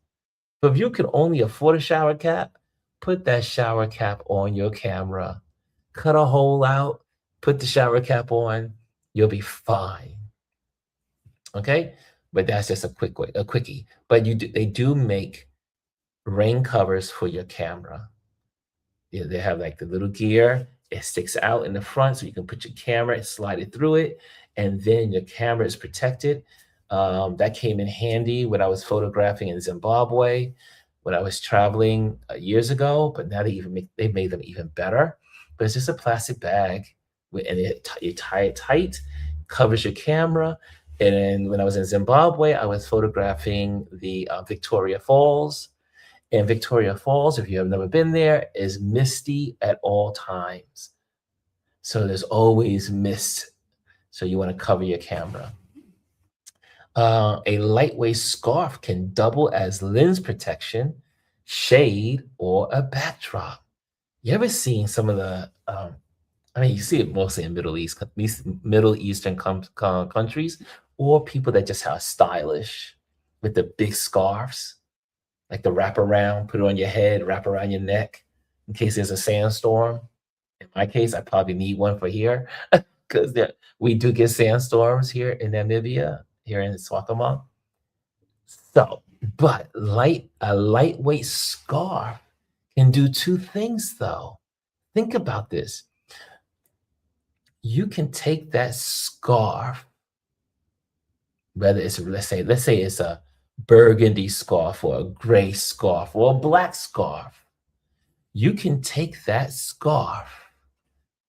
But if you can only afford a shower cap, put that shower cap on your camera. Cut a hole out, put the shower cap on, you'll be fine. Okay? But that's just a quickie. But they do make rain covers for your camera. They have like the little gear. It sticks out in the front so you can put your camera and slide it through it, and then your camera is protected. That came in handy when I was photographing in Zimbabwe, when I was traveling years ago. But now they made them even better. But it's just a plastic bag, and you tie it tight, covers your camera. And then when I was in Zimbabwe, I was photographing the Victoria Falls. And Victoria Falls, if you have never been there, is misty at all times. So there's always mist. So you want to cover your camera. A lightweight scarf can double as lens protection, shade, or a backdrop. You ever seen some of the, you see it mostly in Middle Eastern countries, or people that just are stylish with the big scarves, like the wrap around, put it on your head, wrap around your neck in case there's a sandstorm. In my case, I probably need one for here because we do get sandstorms here in Namibia, here in Swakopmund. So, but a lightweight scarf can do two things though. Think about this. You can take that scarf, whether it's, let's say it's a burgundy scarf or a gray scarf or a black scarf. You can take that scarf,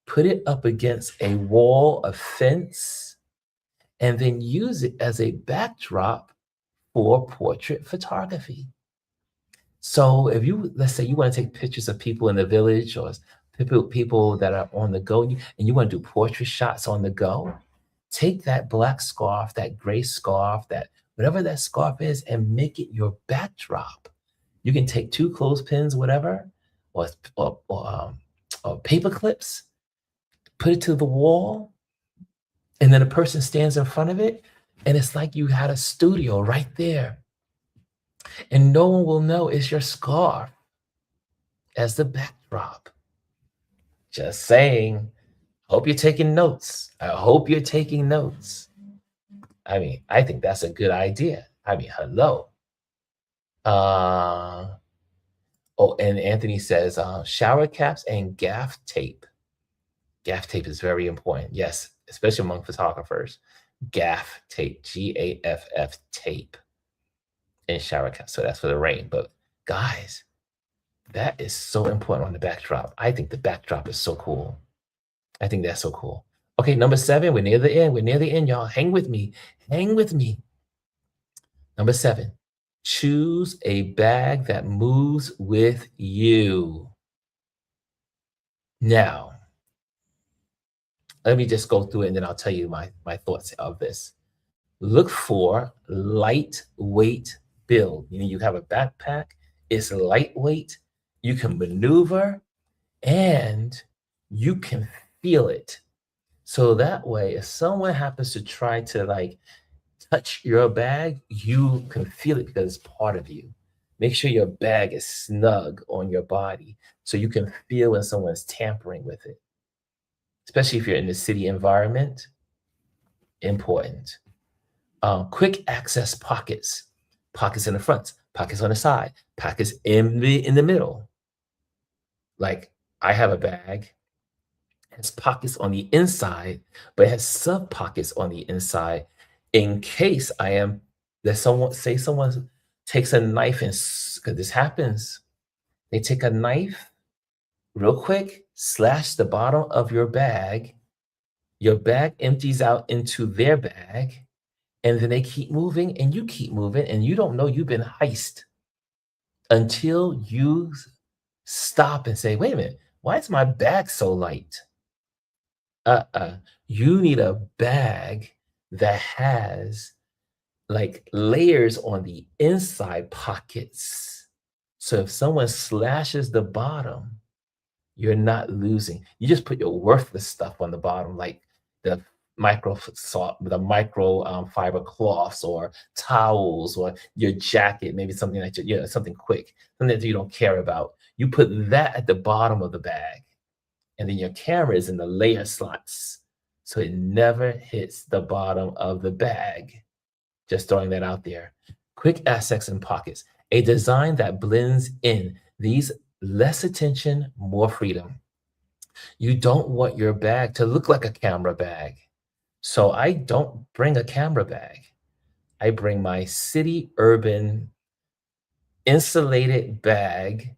put it up against a wall, a fence, and then use it as a backdrop for portrait photography. So if let's say you want to take pictures of people in the village or people that are on the go, and you want to do portrait shots on the go, take that black scarf, that gray scarf, that whatever that scarf is, and make it your backdrop. You can take two clothespins, whatever, or paper clips, put it to the wall, and then a person stands in front of it, and it's like you had a studio right there. And no one will know it's your scarf as the backdrop. Just saying. Hope you're taking notes. I hope you're taking notes. I think that's a good idea. Hello. And Anthony says, shower caps and gaff tape. Gaff tape is very important. Yes, especially among photographers. Gaff tape, GAFF tape, and shower caps. So that's for the rain. But guys, that is so important on the backdrop. I think the backdrop is so cool. I think that's so cool. Okay, number 7, we're near the end. We're near the end, y'all. Hang with me. Hang with me. Number 7, choose a bag that moves with you. Now, let me just go through it and then I'll tell you my thoughts of this. Look for lightweight build. You have a backpack, it's lightweight, you can maneuver, and you can feel it. So that way, if someone happens to try to touch your bag, you can feel it because it's part of you. Make sure your bag is snug on your body so you can feel when someone's tampering with it. Especially if you're in the city environment, important. Quick access pockets. Pockets in the front, pockets on the side, pockets in the middle. Like I have a bag has pockets on the inside, but it has sub pockets on the inside in case I am that someone takes a knife and because this happens. They take a knife real quick, slash the bottom of your bag empties out into their bag, and then they keep moving and you keep moving, and you don't know you've been heist until you stop and say, wait a minute, why is my bag so light? Uh-uh. You need a bag that has like layers on the inside pockets. So if someone slashes the bottom, you're not losing. You just put your worthless stuff on the bottom, like the micro fiber cloths or towels or your jacket, maybe something that something quick, something that you don't care about. You put that at the bottom of the bag, and then your camera is in the layer slots, so it never hits the bottom of the bag. Just throwing that out there. Quick access and pockets, a design that blends in these less attention, more freedom. You don't want your bag to look like a camera bag. So I don't bring a camera bag. I bring my city urban insulated bag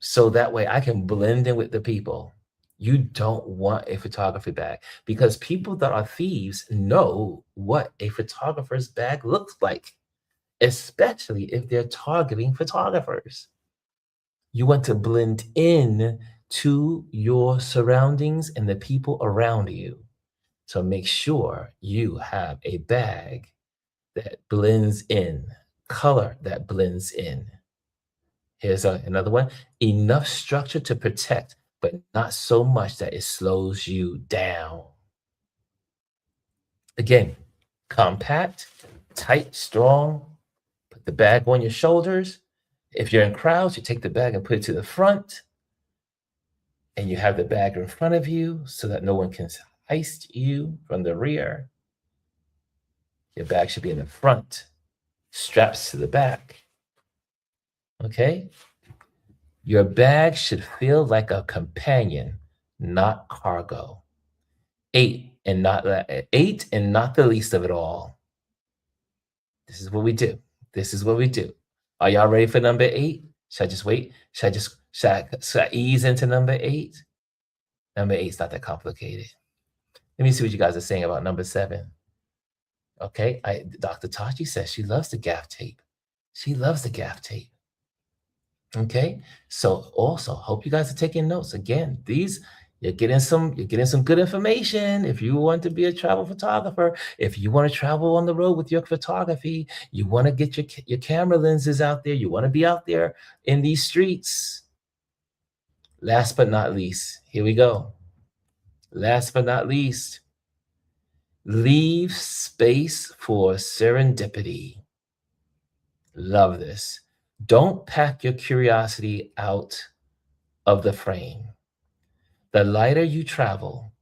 so that way I can blend in with the people. You don't want a photography bag because people that are thieves know what a photographer's bag looks like, especially if they're targeting photographers. You want to blend in to your surroundings and the people around you. So make sure you have a bag that blends in, color that blends in. Here's another one. Enough structure to protect, but not so much that it slows you down. Again, compact, tight, strong. Put the bag on your shoulders. If you're in crowds, you take the bag and put it to the front, and you have the bag in front of you so that no one can heist you from the rear. Your bag should be in the front, straps to the back. Okay? Your bag should feel like a companion, not cargo. Eight and not the least of it all. This is what we do. This is what we do. Are y'all ready for number 8? Should I just wait? Should I ease into number 8? Number 8's not that complicated. Let me see what you guys are saying about number 7. Okay, Dr. Tachi says she loves the gaff tape. She loves the gaff tape. Okay, so also hope you guys are taking notes. Again, these you're getting some good information. If you want to be a travel photographer, if you want to travel on the road with your photography, you want to get your camera lenses out there, you want to be out there in these streets. Last but not least, here we go. Last but not least, leave space for serendipity. Love this. Don't pack your curiosity out of the frame. The lighter you travel,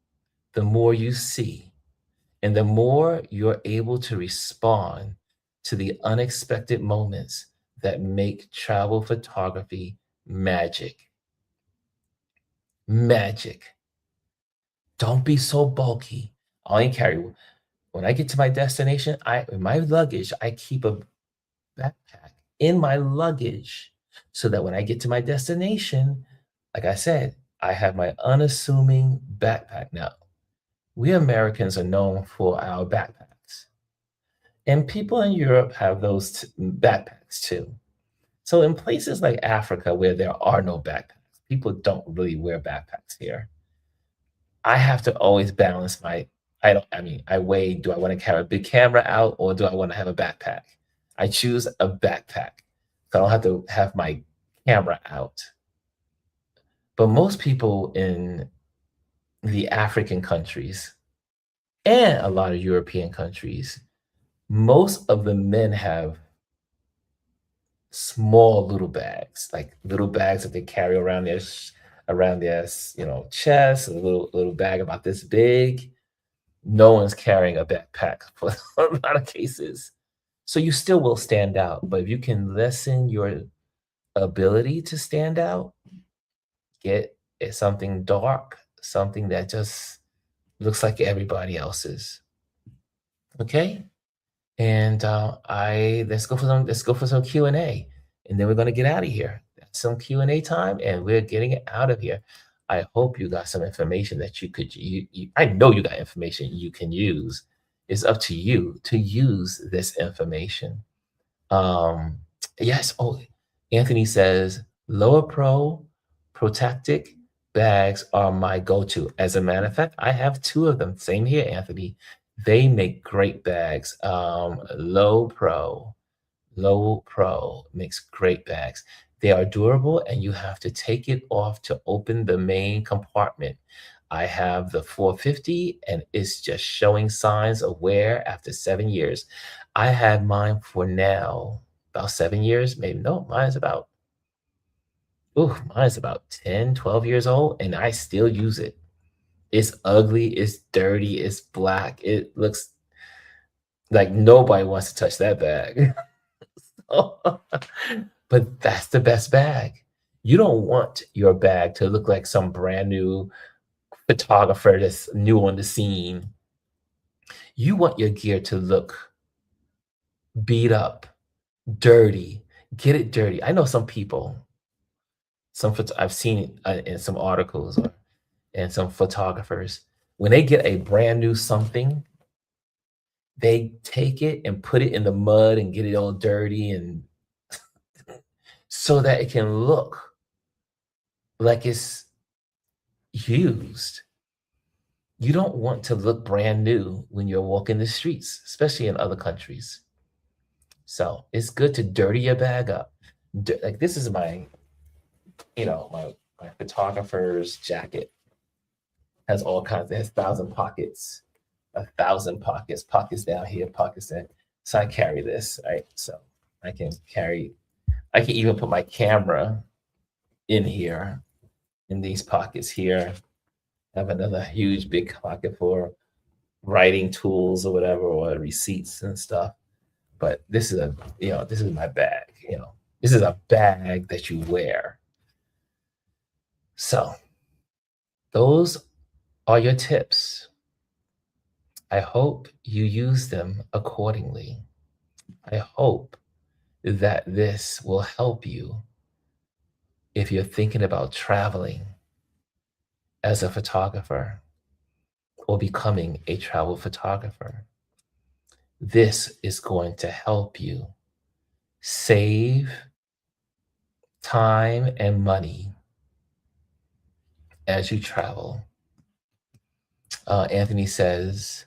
the more you see, and the more you're able to respond to the unexpected moments that make travel photography magic. Magic. Don't be so bulky. I only carry, when I get to my destination, in my luggage, I keep a backpack in my luggage so that when I get to my destination, like I said, I have my unassuming backpack. Now, we Americans are known for our backpacks, and people in Europe have those backpacks too. So, in places like Africa where there are no backpacks, people don't really wear backpacks here. I have to always balance I weigh, do I want to carry a big camera out or do I want to have a backpack? I choose a backpack. So I don't have to have my camera out. But most people in the African countries and a lot of European countries, most of the men have small little bags, like little bags that they carry around their chest, a little bag about this big. No one's carrying a backpack for a lot of cases. So you still will stand out, but if you can lessen your ability to stand out, get something dark, something that just looks like everybody else's. Okay? And I let's go for some Q&A, and then we're gonna get out of here. That's some Q&A time, and we're getting it out of here. I hope you got some information that you could I know you got information you can use. It's up to you to use this information. Um, yes. Oh, Anthony says lower pro protectic bags are my go-to. As a matter of fact, I have two of them. Same here, Anthony. They make great bags. Low Pro makes great bags. They are durable and you have to take it off to open the main compartment. I have the 450 and it's just showing signs of wear after 7 years. I had mine for now about 7 years, maybe no, mine's about 10, 12 years old and I still use it. It's ugly, it's dirty, it's black. It looks like nobody wants to touch that bag. But that's the best bag. You don't want your bag to look like some brand new photographer that's new on the scene. You want your gear to look beat up, dirty, get it dirty. I know some people, I've seen in some articles and some photographers, when they get a brand new something, they take it and put it in the mud and get it all dirty and so that it can look like it's used. You don't want to look brand new when you're walking the streets, especially in other countries. So it's good to dirty your bag up. Like this is my, my photographer's jacket. Has all kinds. It has 1,000 pockets, 1,000 pockets, pockets down here, pockets there. So I carry this, right? So I can even put my camera in here, in these pockets here. I have another huge big pocket for writing tools or whatever, or receipts and stuff. But this is this is my bag, This is a bag that you wear. So those are your tips. I hope you use them accordingly. I hope that this will help you if you're thinking about traveling as a photographer or becoming a travel photographer. This is going to help you save time and money as you travel. Anthony says,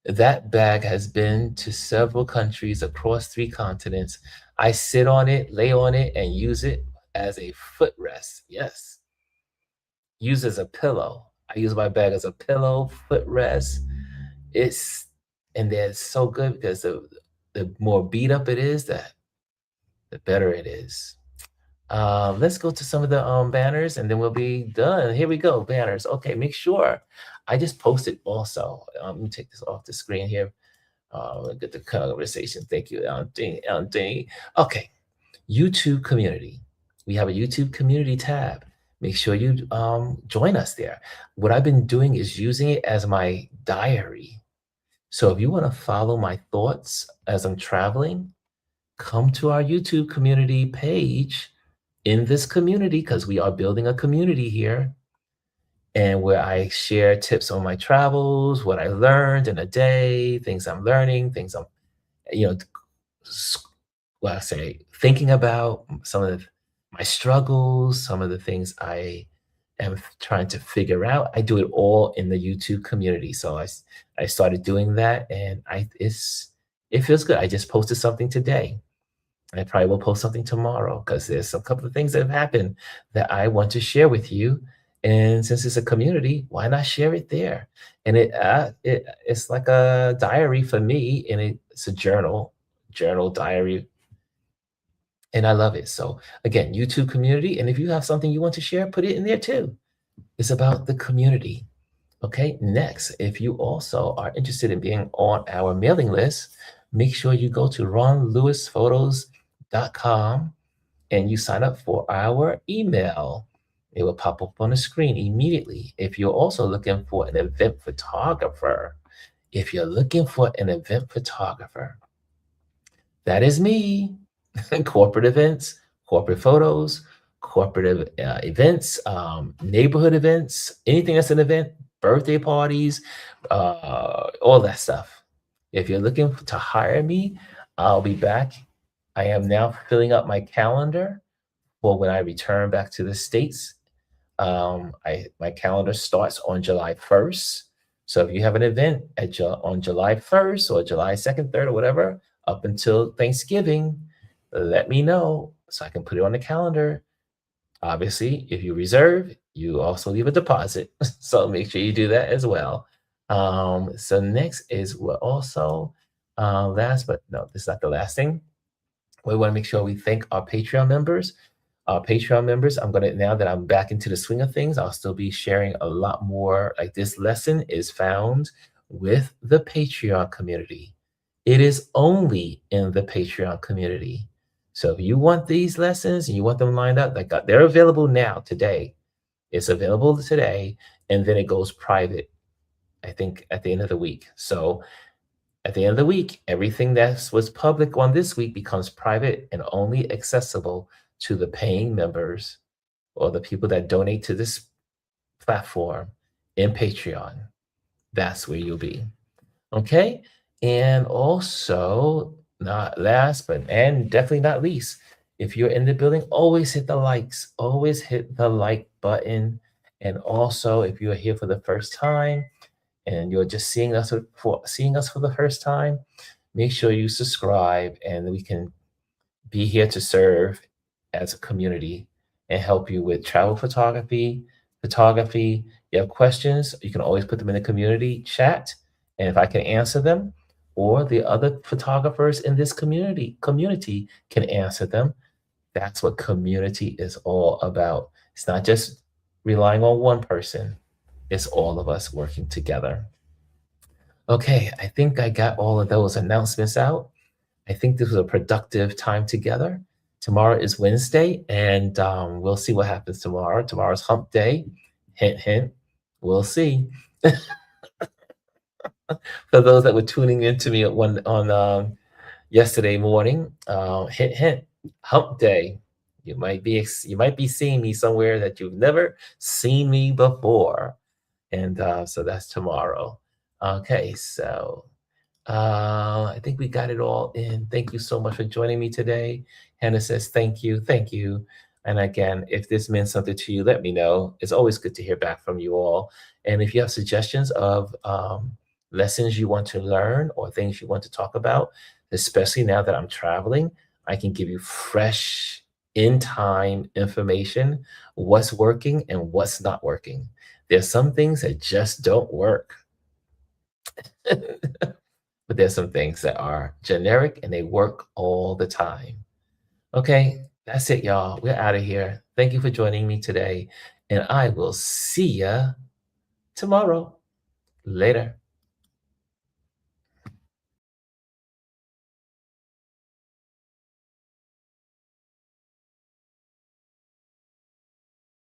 that bag has been to several countries across 3 continents. I sit on it, lay on it, and use it as a footrest. Yes. Use as a pillow. I use my bag as a pillow, footrest. And they're so good because the more beat up it is, the better it is. Let's go to some of the banners and then we'll be done. Here we go, banners. Okay, make sure. I just posted also. Let me take this off the screen here. Get the conversation. Thank you, Anthony. Okay, YouTube community. We have a YouTube community tab. Make sure you join us there. What I've been doing is using it as my diary. So if you want to follow my thoughts as I'm traveling, come to our YouTube community page in this community, because we are building a community here, and where I share tips on my travels, what I learned in a day, things I'm learning, things I'm, well, I say thinking about, some of my struggles, some of the things I am trying to figure out. I do it all in the YouTube community. So I started doing that, and it feels good. I just posted something today. I probably will post something tomorrow because there's a couple of things that have happened that I want to share with you. And since it's a community, why not share it there? And it's like a diary for me, and it's a journal diary, and I love it. So again, YouTube community, and if you have something you want to share, put it in there too. It's about the community. Okay, next, if you also are interested in being on our mailing list, make sure you go to RonLouisPhotos.com and you sign up for our email. It will pop up on the screen immediately. If you're also looking for an event photographer, if you're looking for an event photographer, that is me. Corporate events, corporate photos, corporate events, neighborhood events, anything that's an event, birthday parties, all that stuff. If you're looking to hire me, I'll be back. I am now filling up my calendar for when I return back to the States. My calendar starts on July 1st. So if you have an event on July 1st or July 2nd, 3rd, or whatever, up until Thanksgiving, let me know so I can put it on the calendar. Obviously, if you reserve, you also leave a deposit. So make sure you do that as well. So next is we're also, last, but no, this is not the last thing. We want to make sure we thank our Patreon members. Patreon members, I'm gonna now that I'm back into the swing of things, I'll still be sharing a lot more. Like this lesson is found with the Patreon community. It is only in the Patreon community. So if you want these lessons and you want them lined up, like they're available now today. It's available today, and then it goes private, I think, at the end of the week. So at the end of the week, everything that was public on this week becomes private and only accessible to the paying members or the people that donate to this platform in Patreon. That's where you'll be. Okay. And also, not last, but and definitely not least, if you're in the building, always hit the likes, always hit the like button. And also, if you're here for the first time, and you're just seeing us for the first time, make sure you subscribe and we can be here to serve as a community and help you with travel photography. You have questions, you can always put them in the community chat, and if I can answer them, or the other photographers in this community can answer them. That's what community is all about. It's not just relying on one person. It's all of us working together. Okay, I think I got all of those announcements out. I think this was a productive time together. Tomorrow is Wednesday, and we'll see what happens tomorrow. Tomorrow's hump day. Hint, hint. We'll see. For those that were tuning in to me on yesterday morning, hint, hint. Hump day. You might be seeing me somewhere that you've never seen me before, and so that's tomorrow. Okay, so I think we got it all in. Thank you so much for joining me today. Hannah says, thank you, thank you. And again, if this meant something to you, let me know. It's always good to hear back from you all. And if you have suggestions of lessons you want to learn or things you want to talk about, especially now that I'm traveling, I can give you fresh, in time information, what's working and what's not working. There's some things that just don't work. But there's some things that are generic and they work all the time. Okay, that's it, y'all. We're out of here. Thank you for joining me today, and I will see ya tomorrow. Later.